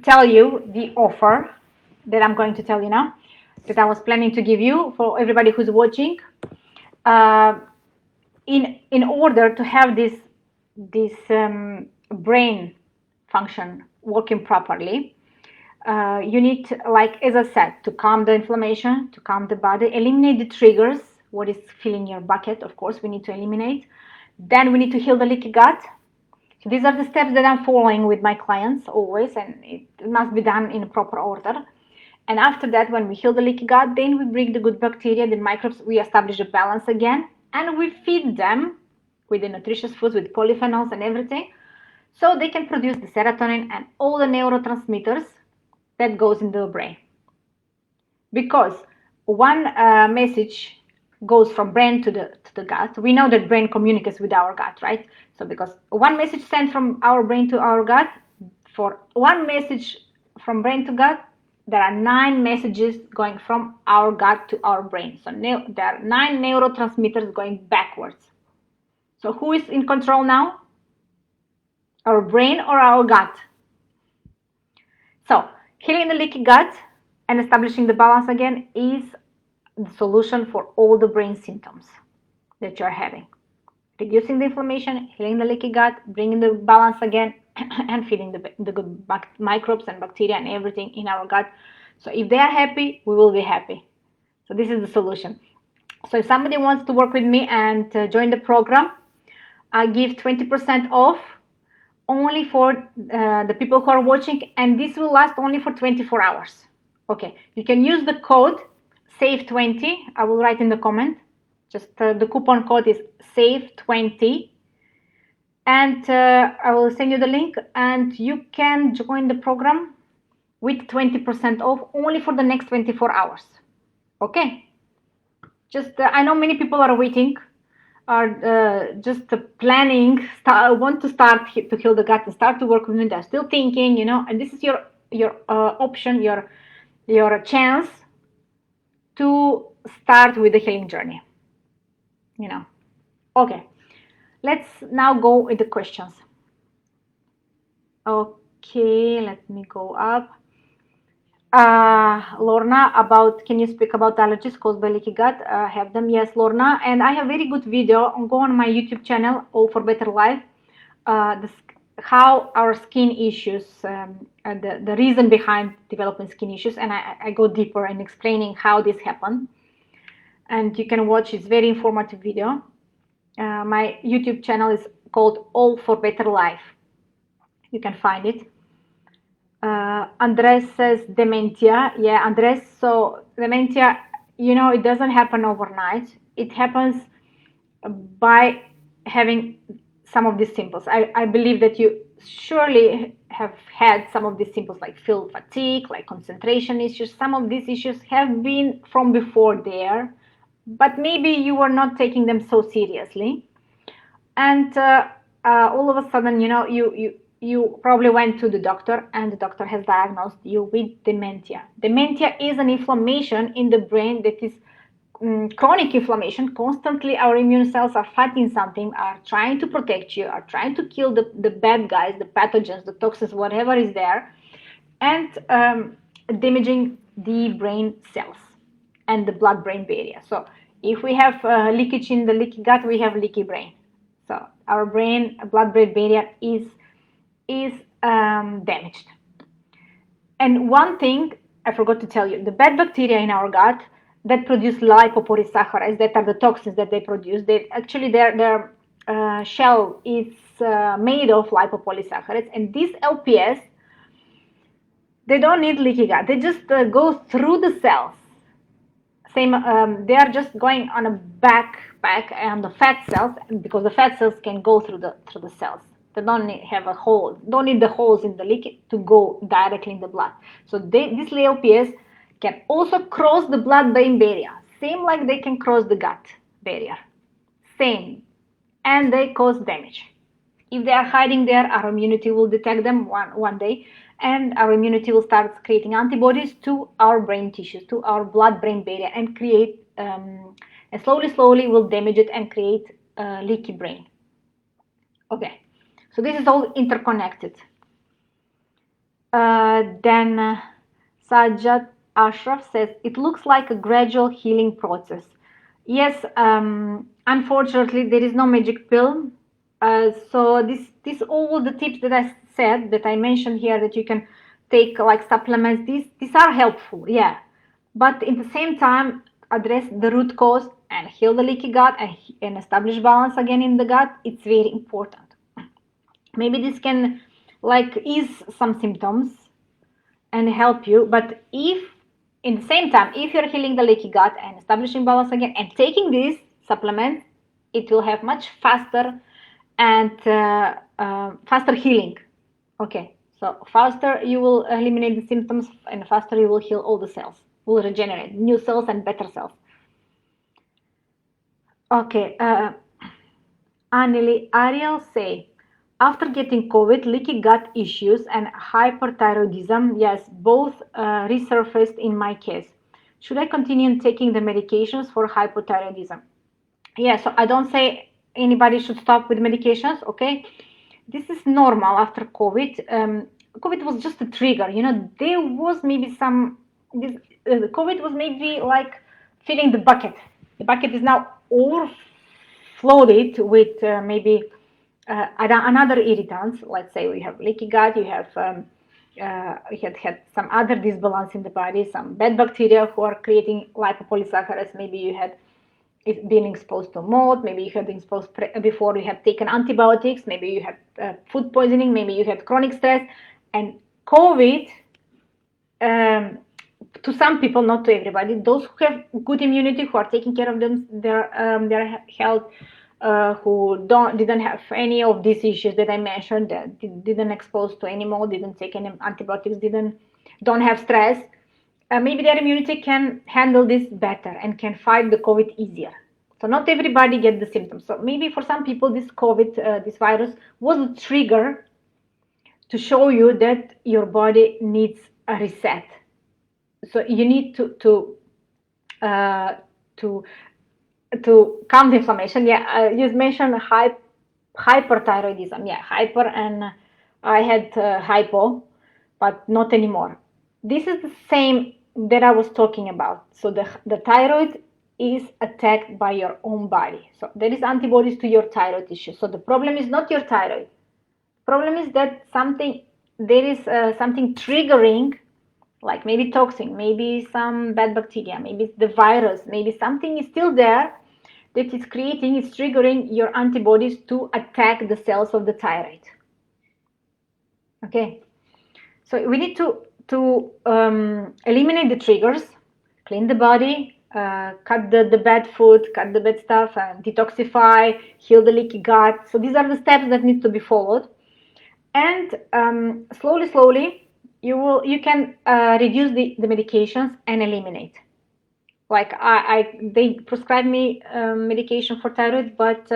A: tell you the offer that I'm going to tell you now, that I was planning to give you for everybody who's watching. In order to have this brain function working properly, you need, like as I said, to calm the inflammation, to calm the body, eliminate the triggers, what is filling your bucket, of course, we need to eliminate. Then we need to heal the leaky gut. So these are the steps that I'm following with my clients always, and it must be done in a proper order. And after that, when we heal the leaky gut, then we bring the good bacteria, the microbes, we establish a balance again, and we feed them with the nutritious foods, with polyphenols and everything, so they can produce the serotonin and all the neurotransmitters that goes into the brain. Because one message goes from brain to the gut. We know that brain communicates with our gut, right? So because one message sent from our brain to our gut, for one message from brain to gut, there are 9 messages going from our gut to our brain. So there are 9 neurotransmitters going backwards. So who is in control now? Our brain or our gut? So healing the leaky gut and establishing the balance again is the solution for all the brain symptoms that you're having. Reducing the inflammation, healing the leaky gut, bringing the balance again, and feeding the good microbes and bacteria and everything in our gut. So if they are happy, we will be happy. So this is the solution. So if somebody wants to work with me and join the program, I give 20% off only for the people who are watching, and this will last only for 24 hours. Okay, you can use the code SAVE20. I will write in the comment. Just the coupon code is SAVE20, and I will send you the link, and you can join the program with 20% off only for the next 24 hours. Okay, just I know many people are waiting, are just planning, want to start to heal the gut and start to work with me. They're still thinking, you know, and this is your option, your chance to start with the healing journey, you know. Okay, let's now go with the questions. Okay, let me go up. Lorna, can you speak about allergies caused by leaky gut? Have them? Yes, Lorna, and I have very good video. Go on my YouTube channel, All for Better Life. How our skin issues, and the reason behind developing skin issues, and I go deeper in explaining how this happened. And you can watch. It's very informative video. My YouTube channel is called All for Better Life. You can find it. Andres says dementia. Yeah, Andres. So dementia, you know, it doesn't happen overnight. It happens by having some of these symptoms. I believe that you surely have had some of these symptoms, like feel fatigue, like concentration issues. Some of these issues have been from before there, but maybe you were not taking them so seriously. And all of a sudden, you know, you probably went to the doctor, and the doctor has diagnosed you with dementia. Dementia is an inflammation in the brain that is chronic inflammation. Constantly our immune cells are fighting something, are trying to protect you, are trying to kill the bad guys, the pathogens, the toxins, whatever is there, and damaging the brain cells and the blood-brain barrier. So if we have leakage in the leaky gut, we have leaky brain. So our brain blood-brain barrier is damaged. And one thing I forgot to tell you, the bad bacteria in our gut that produce lipopolysaccharides, that are the toxins that they produce, their shell is made of lipopolysaccharides, and these LPS, they don't need leaky gut. They just go through the cells. They are just going on a backpack and the fat cells, because the fat cells can go through the cells. They don't need the holes in the leaky to go directly in the blood. So these LPS can also cross the blood-brain barrier, same like they can cross the gut barrier, same, and they cause damage. If they are hiding there, our immunity will detect them one day, and our immunity will start creating antibodies to our brain tissues, to our blood-brain barrier, and create, and slowly will damage it and create a leaky brain. Okay, so this is all interconnected. Then Sajjad Ashraf says, it looks like a gradual healing process. Yes, unfortunately, there is no magic pill. So this all the tips that I said, that I mentioned here, that you can take like supplements, these are helpful, yeah. But in the same time, address the root cause and heal the leaky gut and establish balance again in the gut. It's very important. Maybe this can like ease some symptoms and help you, but if in the same time, if you're healing the leaky gut and establishing balance again and taking these supplements, it will have much faster and faster healing. Okay, so faster you will eliminate the symptoms, and faster you will heal all the cells, will regenerate new cells and better cells. Okay, Anili Ariel say, after getting COVID, leaky gut issues and hyperthyroidism, yes, both resurfaced in my case. Should I continue taking the medications for hypothyroidism? Yeah, so I don't say anybody should stop with medications, okay? This is normal after COVID. COVID was just a trigger, you know, there was maybe COVID was maybe like filling the bucket. The bucket is now overflowed with maybe another irritants. Let's say we have leaky gut, you have we had some other disbalance in the body, some bad bacteria who are creating lipopolysaccharides. Maybe you had been exposed to mold, maybe you had been exposed before you have taken antibiotics, maybe you had food poisoning, maybe you had chronic stress. And COVID, to some people, not to everybody, those who have good immunity, who are taking care of their health, who didn't have any of these issues that I mentioned, that didn't expose to any mold, didn't take any antibiotics, don't have stress, maybe their immunity can handle this better and can fight the COVID easier. So not everybody gets the symptoms. So maybe for some people, this COVID, this virus, was a trigger to show you that your body needs a reset. So you need to calm the inflammation. Yeah, you mentioned hyperthyroidism. Yeah, hyper, and I had hypo, but not anymore. This is the same that I was talking about. So the thyroid is attacked by your own body. So there is antibodies to your thyroid tissue. So the problem is not your thyroid. Problem is that there is something triggering, like maybe toxin, maybe some bad bacteria, maybe the virus, maybe something is still there that is triggering your antibodies to attack the cells of the thyroid. Okay, so we need to eliminate the triggers, clean the body, cut the bad food, cut the bad stuff, and detoxify, heal the leaky gut. So these are the steps that need to be followed. And slowly you can reduce the medications and eliminate. Like they prescribed me medication for thyroid, but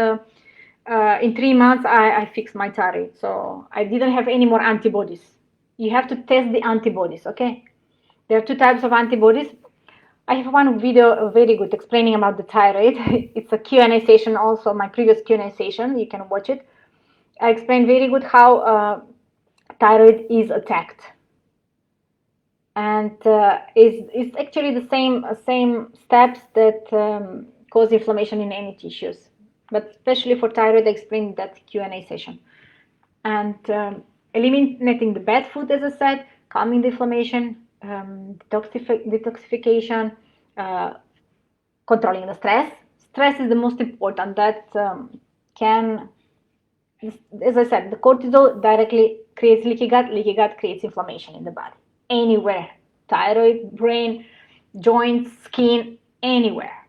A: in 3 months I fixed my thyroid, so I didn't have any more antibodies. You have to test the antibodies. Okay, there are two types of antibodies. I have one video very good explaining about the thyroid. It's a Q&A session, also my previous Q&A session, you can watch it. I explained very good how thyroid is attacked, and it's actually the same steps that cause inflammation in any tissues, but especially for thyroid I explained that Q&A session. And eliminating the bad food, as I said, calming the inflammation, detoxification, controlling the stress. Stress is the most important. That can, as I said, the cortisol directly creates leaky gut creates inflammation in the body, anywhere, thyroid, brain, joints, skin, anywhere.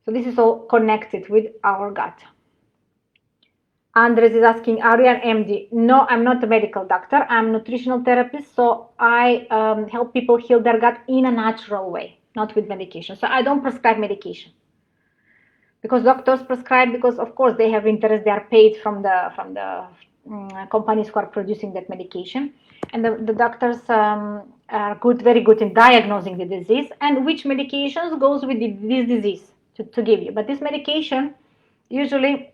A: So this is all connected with our gut. Andres is asking, are you an MD? No, I'm not a medical doctor. I'm a nutritional therapist, so I help people heal their gut in a natural way, not with medication. So I don't prescribe medication, because doctors prescribe, because of course they have interest. They are paid from the companies who are producing that medication, and the doctors are very good in diagnosing the disease and which medications goes with this disease to give you. But this medication usually,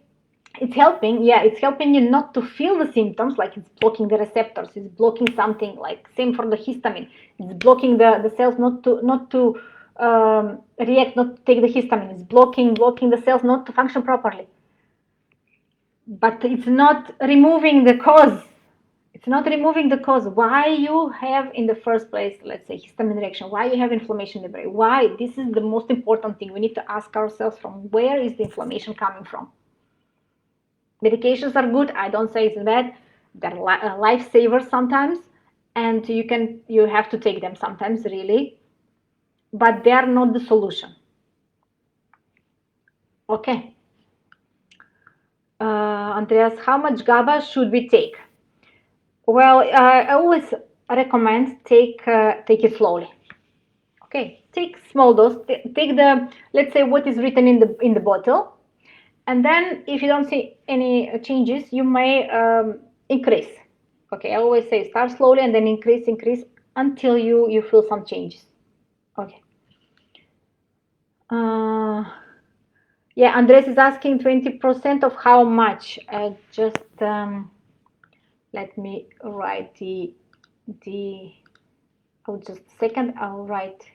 A: it's helping you not to feel the symptoms, like it's blocking the receptors, it's blocking something, like same for the histamine, it's blocking the cells not to react, not to take the histamine, it's blocking the cells not to function properly. But it's not removing the cause. It's not removing the cause. Why you have in the first place, let's say, histamine reaction, why you have inflammation in the brain, why? This is the most important thing. We need to ask ourselves, from where is the inflammation coming from? Medications are good. I don't say it's bad. They're lifesavers sometimes, and you have to take them sometimes, really, but they are not the solution. Okay. Andreas, how much GABA should we take? Well, I always recommend take it slowly. Okay, take small dose. Take let's say what is written in the bottle. And then if you don't see any changes, you may increase. Okay, I always say start slowly and then increase until you feel some changes. Okay. Yeah, Andres is asking 20% of how much. Just let me write just a second. I'll write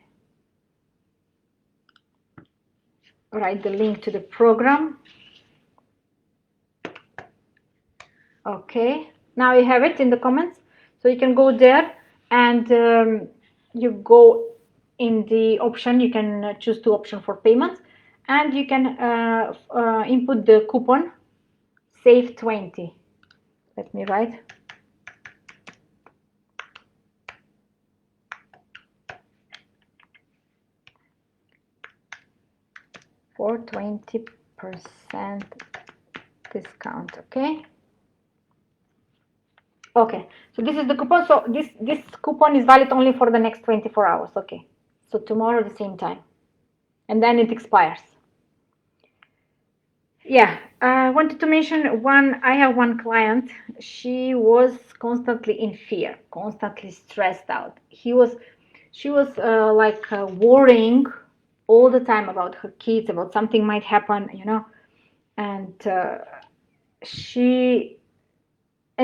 A: the link to the program. Okay, now you have it in the comments, so you can go there and you go in the option. You can choose two options for payments, and you can input the coupon save 20. Let me write. For 20% discount. Okay. Okay, so this is the coupon. So this coupon is valid only for the next 24 hours. Okay, so tomorrow the same time, and then it expires. Yeah, I wanted to mention one. I have one client. She was constantly in fear, constantly stressed out. She was worrying all the time about her kids, about something might happen, and she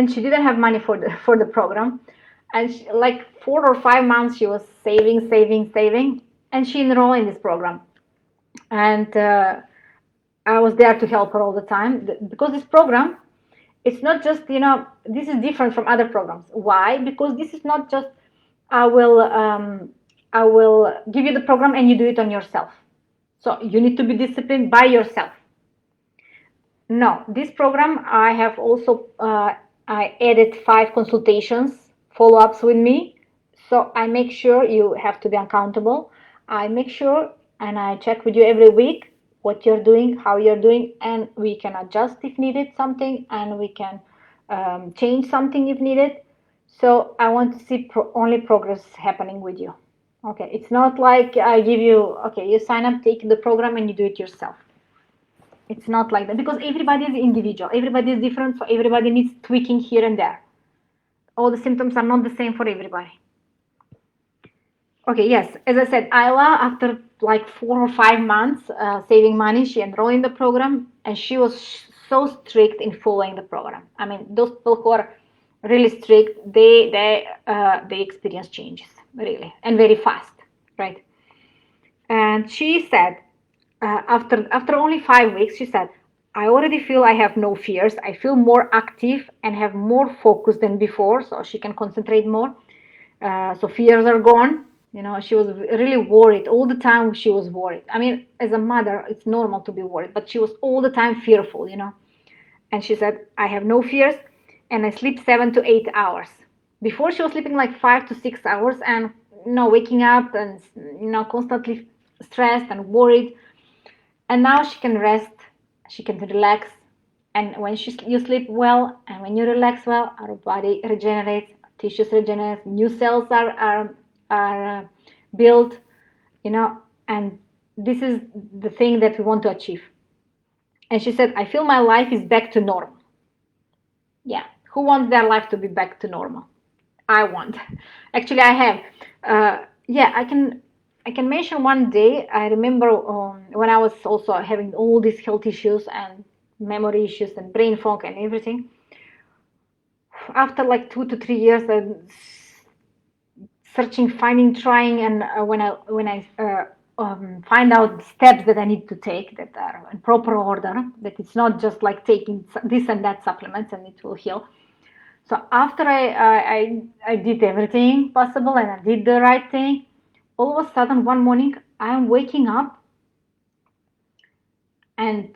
A: she didn't have money for the program, and like 4 or 5 months she was saving, and she enrolled in this program, and I was there to help her all the time because this program, it's not just, this is different from other programs. Why? Because this is not just i will um, I will give you the program and you do it on yourself, so you need to be disciplined by yourself. No, this program I have also I added 5 consultations, follow-ups with me. So I make sure you have to be accountable. I make sure and I check with you every week what you're doing, how you're doing, and we can adjust if needed something, and we can change something if needed. So I want to see only progress happening with you. Okay, it's not like I give you, okay, you sign up, take the program, and you do it yourself. It's not like that because everybody is individual. Everybody is different, so everybody needs tweaking here and there. All the symptoms are not the same for everybody. Okay, yes, as I said, Ayla, after like 4 or 5 months saving money, she enrolled in the program, and she was so strict in following the program. I mean, those people who are really strict, they experience changes really and very fast, right? And she said, after only 5 weeks, she said, I already feel I have no fears. I feel more active and have more focus than before, so she can concentrate more. So fears are gone. She was really worried all the time. She was worried. I mean, as a mother, it's normal to be worried, but she was all the time fearful. And she said, I have no fears, and I sleep 7 to 8 hours. Before, she was sleeping like 5 to 6 hours, and waking up and constantly stressed and worried. And now she can rest, she can relax, and when you sleep well and when you relax well, our body regenerates, tissues regenerate, new cells are built, and this is the thing that we want to achieve. And she said, I feel my life is back to normal. Yeah, who wants their life to be back to normal? I want. Actually, I have. Yeah, I can mention one day. I remember when I was also having all these health issues and memory issues and brain fog and everything. After like 2 to 3 years, searching, finding, trying, and when I find out the steps that I need to take that are in proper order, that it's not just like taking this and that supplements and it will heal. So after I did everything possible and I did the right thing, all of a sudden one morning I'm waking up, and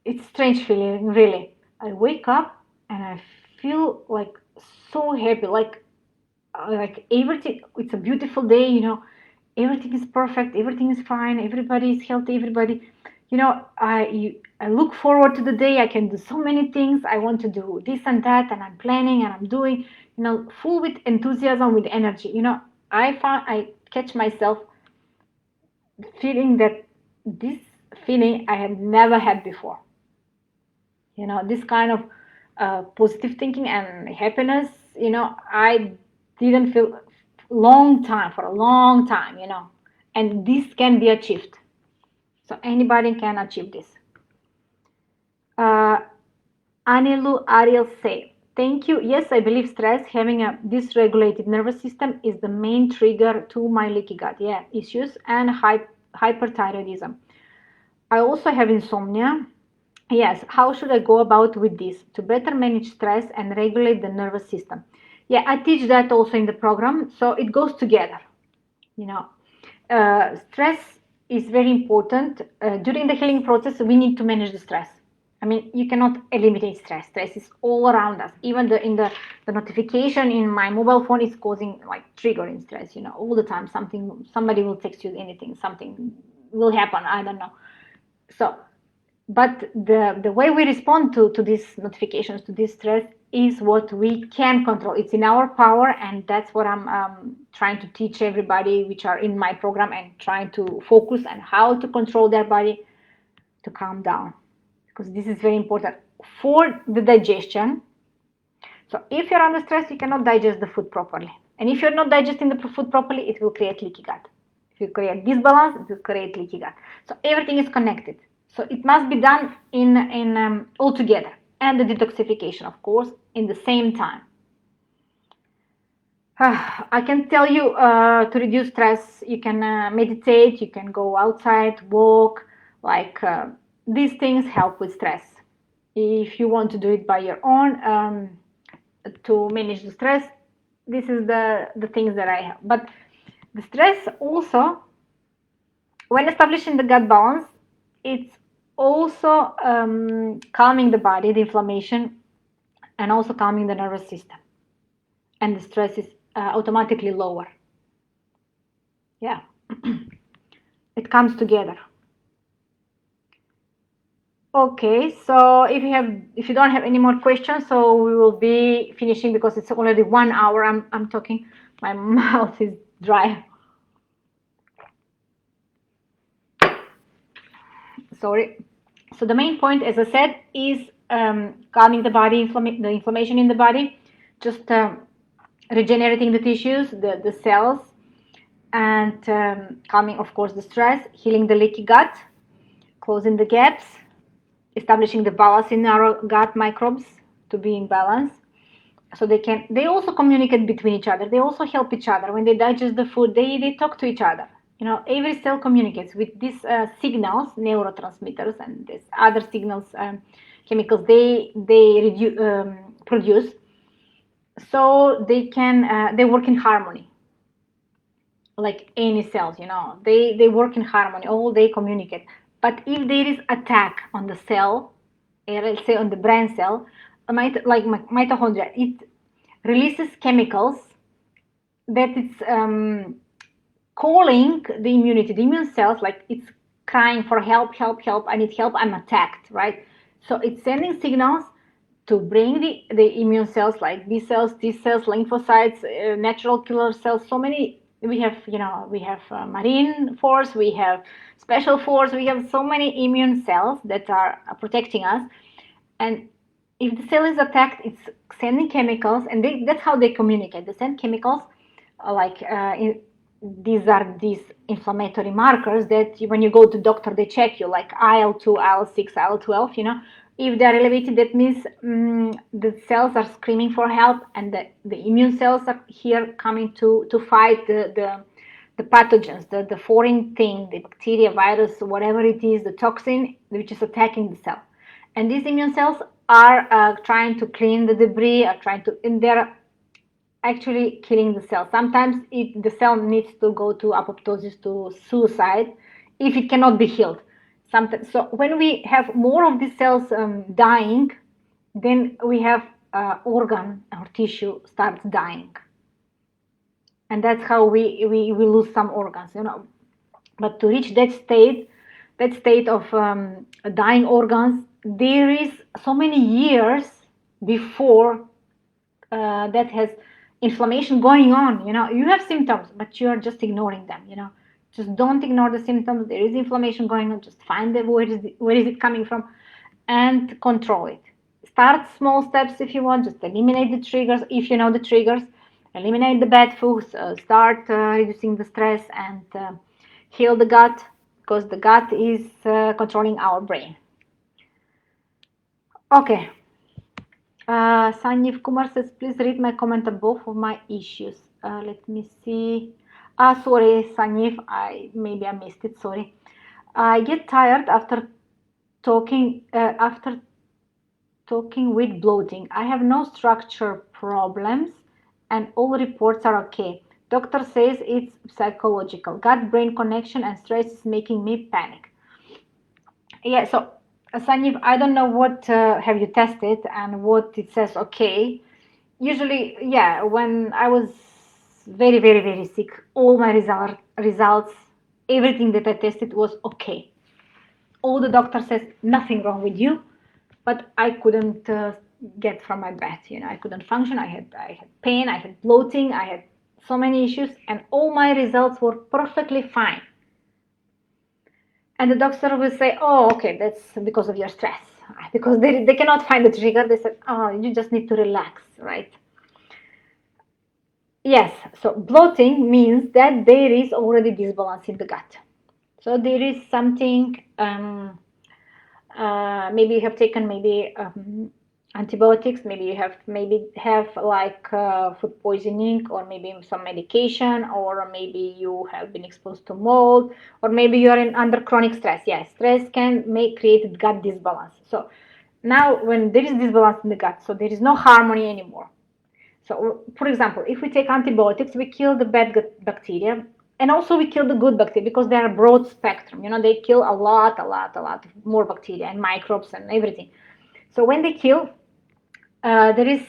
A: it's strange feeling really. I wake up and I feel like so happy, like everything. It's a beautiful day, everything is perfect, everything is fine, everybody is healthy, everybody, I look forward to the day. I can do so many things. I want to do this and that, and I'm planning and I'm doing, full with enthusiasm, with energy. I catch myself feeling that this feeling I have never had before. This kind of positive thinking and happiness, I didn't feel for a long time, and this can be achieved. So anybody can achieve this. Anilu Ariel say, thank you. Yes, I believe stress, having a dysregulated nervous system, is the main trigger to my leaky gut issues and hyperthyroidism. I also have insomnia. Yes, how should I go about with this to better manage stress and regulate the nervous system? Yeah, I teach that also in the program, so it goes together. You know, stress is very important. During the healing process, we need to manage the stress. I mean, you cannot eliminate stress. Stress is all around us. Even the notification in my mobile phone is causing like triggering stress. All the time somebody will text you anything, something will happen. I don't know. So, but the way we respond to these notifications, to this stress, is what we can control. It's in our power, and that's what I'm trying to teach everybody which are in my program, and trying to focus on how to control their body to calm down, because this is very important for the digestion. So if you're under stress, you cannot digest the food properly, and if you're not digesting the food properly, it will create leaky gut. If you create disbalance, it will create leaky gut. So everything is connected. So it must be done in all together, and the detoxification, of course, in the same time. I can tell you to reduce stress, you can meditate, you can go outside, walk, like these things help with stress. If you want to do it by your own to manage the stress, this is the things that I have. But the stress also, when establishing the gut balance, it's also calming the body, the inflammation, and also calming the nervous system. And the stress is automatically lower. Yeah, it comes together. Okay, so if you don't have any more questions, so we will be finishing because it's already 1 hour. I'm talking. My mouth is dry. Sorry. So the main point, as I said, is calming the body, the inflammation in the body, just regenerating the tissues, the cells, and calming, of course, the stress, healing the leaky gut, closing the gaps, establishing the balance in our gut microbes to be in balance. So they also communicate between each other. They also help each other. When they digest the food, they talk to each other. Every cell communicates with these signals, neurotransmitters, and these other signals, chemicals they produce. So they work in harmony, like any cells. They work in harmony. All they communicate. But if there is attack on the cell, let's say on the brain cell, like mitochondria, it releases chemicals that it's calling the immunity, the immune cells, like it's crying for help, help, help, I need help, I'm attacked, right? So it's sending signals to bring the immune cells, like B cells, T cells, lymphocytes, natural killer cells. So many we have. We have marine force, we have special force, we have so many immune cells that are protecting us. And if the cell is attacked, it's sending chemicals, and that's how they communicate. They send chemicals, like these are these inflammatory markers that when you go to doctor, they check you, like IL-2, IL-6, IL-12. If they're elevated, that means the cells are screaming for help, and the immune cells are here coming to fight the pathogens, the foreign thing, the bacteria, virus, whatever it is, the toxin which is attacking the cell. And these immune cells are trying to clean the debris, and they're actually killing the cell. Sometimes the cell needs to go to apoptosis, to suicide, if it cannot be healed. Sometimes, so when we have more of these cells dying, then we have organ or tissue starts dying. And that's how we lose some organs, But to reach that state of dying organs, there is so many years before that has inflammation going on. You have symptoms, but you are just ignoring them. Just don't ignore the symptoms. There is inflammation going on. Just find where is it coming from, and control it. Start small steps if you want. Just eliminate the triggers if you know the triggers. Eliminate the bad foods. Start reducing the stress, and heal the gut, because the gut is controlling our brain. Okay. Sanjeev Kumar says, please read my comment above for my issues. Let me see. Sorry, Sanjeev, maybe I missed it, sorry. I get tired after after talking with bloating. I have no structure problems and all reports are okay. Doctor says it's psychological. Gut-brain connection and stress is making me panic. Yeah, so Sanjeev, I don't know what have you tested and what it says okay. Usually, yeah, when I was very, very, very sick, all my results, everything that I tested was okay. All the doctor says nothing wrong with you, but I couldn't get from my bed. I couldn't function. I had pain. I had bloating. I had so many issues, and all my results were perfectly fine. And the doctor will say, "Oh, okay, that's because of your stress." Because they cannot find the trigger. They said, "Oh, you just need to relax, right?" Yes, so bloating means that there is already disbalance in the gut. So there is something, maybe you have taken maybe antibiotics, maybe you have like food poisoning, or maybe some medication, or maybe you have been exposed to mold, or maybe you are under chronic stress. Yes, stress can create gut disbalance. So now when there is disbalance in the gut, so there is no harmony anymore. So, for example, if we take antibiotics, we kill the bad gut bacteria, and also we kill the good bacteria because they are broad spectrum. They kill a lot more bacteria and microbes and everything. So when they kill, there is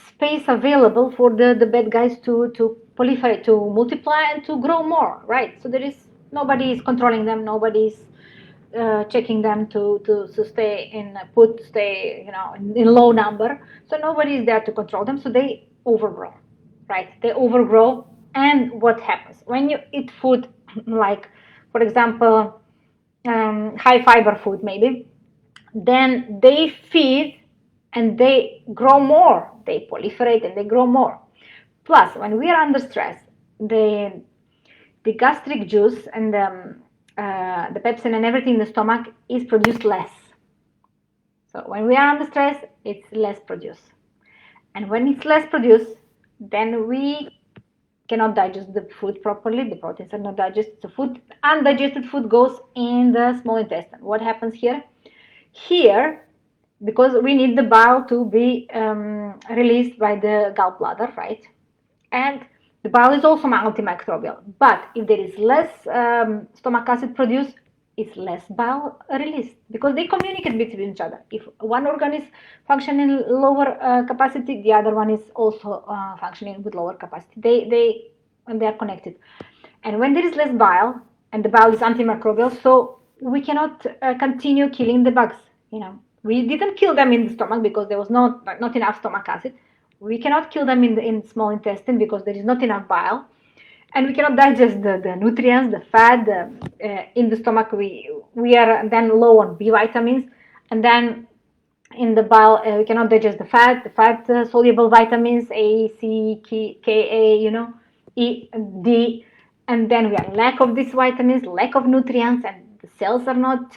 A: space available for the bad guys to proliferate, to multiply, and to grow more, right? So nobody is controlling them, nobody is checking them to stay in low number. So nobody is there to control them, so they overgrow, right? They overgrow. And what happens when you eat food like, for example, high fiber food, maybe, then they feed and they grow more, they proliferate and they grow more. Plus, when we are under stress, the gastric juice and the pepsin and everything in the stomach is produced less. So when we are under stress, it's less produced. And when it's less produced, then we cannot digest the food properly. The proteins are not digested. The undigested food goes in the small intestine. What happens here? Here, because we need the bile to be released by the gallbladder, right? And the bile is also antimicrobial. But if there is less stomach acid produced, it's less bile released, because they communicate between each other. If one organ is functioning lower capacity, the other one is also functioning with lower capacity. They are connected. And when there is less bile, and the bile is antimicrobial, so we cannot continue killing the bugs. We didn't kill them in the stomach because there was not enough stomach acid. We cannot kill them in small intestine because there is not enough bile, and we cannot digest the nutrients, the fat in the stomach. We are then low on B vitamins, and then in the bile we cannot digest the fat soluble vitamins A, C, K, A, E, D, and then we are lack of these vitamins, lack of nutrients, and the cells are not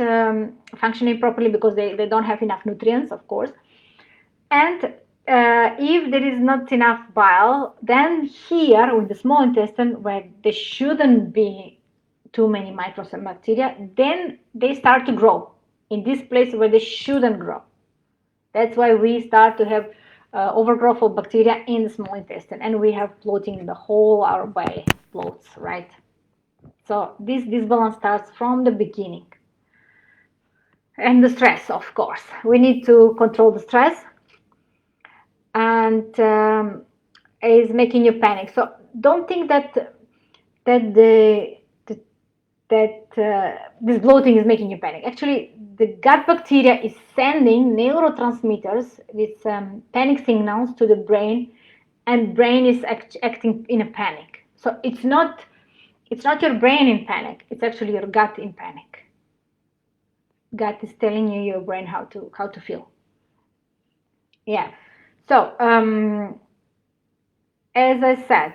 A: functioning properly because they don't have enough nutrients, of course. And if there is not enough bile, then here with the small intestine, where there shouldn't be too many microbes and bacteria, then they start to grow in this place where they shouldn't grow. That's why we start to have overgrowth of bacteria in the small intestine, and we have bloating in the whole our body, bloats, right? So this disbalance starts from the beginning. And the stress, of course. We need to control the stress, and is making you panic. So don't think that this bloating is making you panic. Actually, the gut bacteria is sending neurotransmitters with panic signals to the brain, and brain is acting in a panic. So it's not your brain in panic. It's actually your gut in panic. Gut is telling your brain how to feel. Yeah. So as I said,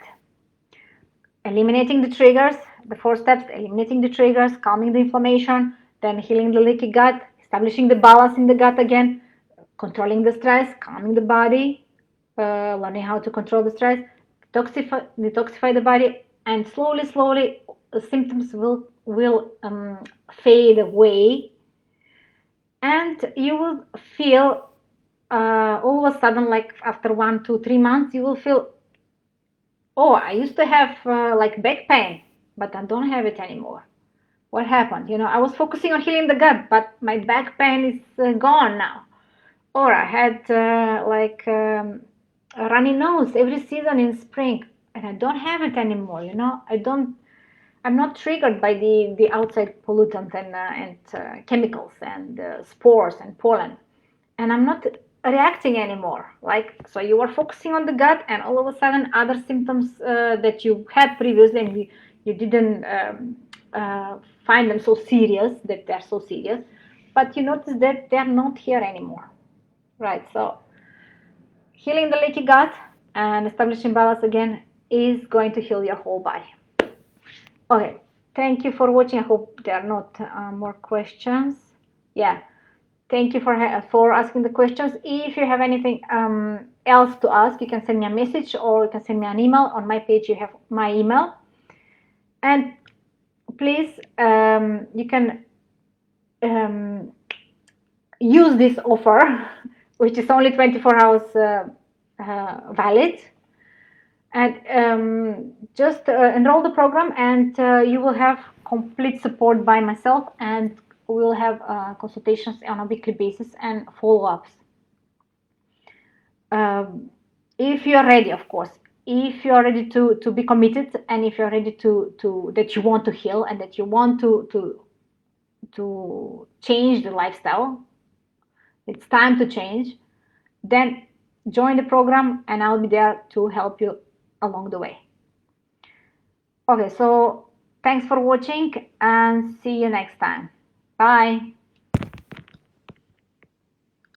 A: eliminating the triggers, the 4 steps: eliminating the triggers, calming the inflammation, then healing the leaky gut, establishing the balance in the gut again, controlling the stress, calming the body, learning how to control the stress, detoxify the body, and slowly the symptoms will fade away and you will feel all of a sudden, like after 1 to 3 months, you will feel, oh, I used to have like back pain, but I don't have it anymore. What happened? I was focusing on healing the gut, but my back pain is gone now. Or I had a runny nose every season in spring, and I don't have it anymore. I'm not triggered by the outside pollutants and chemicals and spores and pollen, and I'm not reacting anymore. Like, so you were focusing on the gut, and all of a sudden other symptoms that you had previously, and you didn't find them so serious, that they're so serious, but you notice that they're not here anymore, right? So healing the leaky gut and establishing balance again is going to heal your whole body. Okay, thank you for watching. I hope there are not more questions. Yeah, thank you for asking the questions. If you have anything else to ask, you can send me a message or you can send me an email. On my page, you have my email. And please, you can use this offer, which is only 24 hours valid. And just enroll the program, and you will have complete support by myself, and we will have consultations on a weekly basis and follow-ups. If you are ready, of course, if you are ready to be committed, and if you're ready to that you want to heal and that you want to change the lifestyle, it's time to change, then join the program and I'll be there to help you along the way. Okay, so thanks for watching and see you next time. Bye.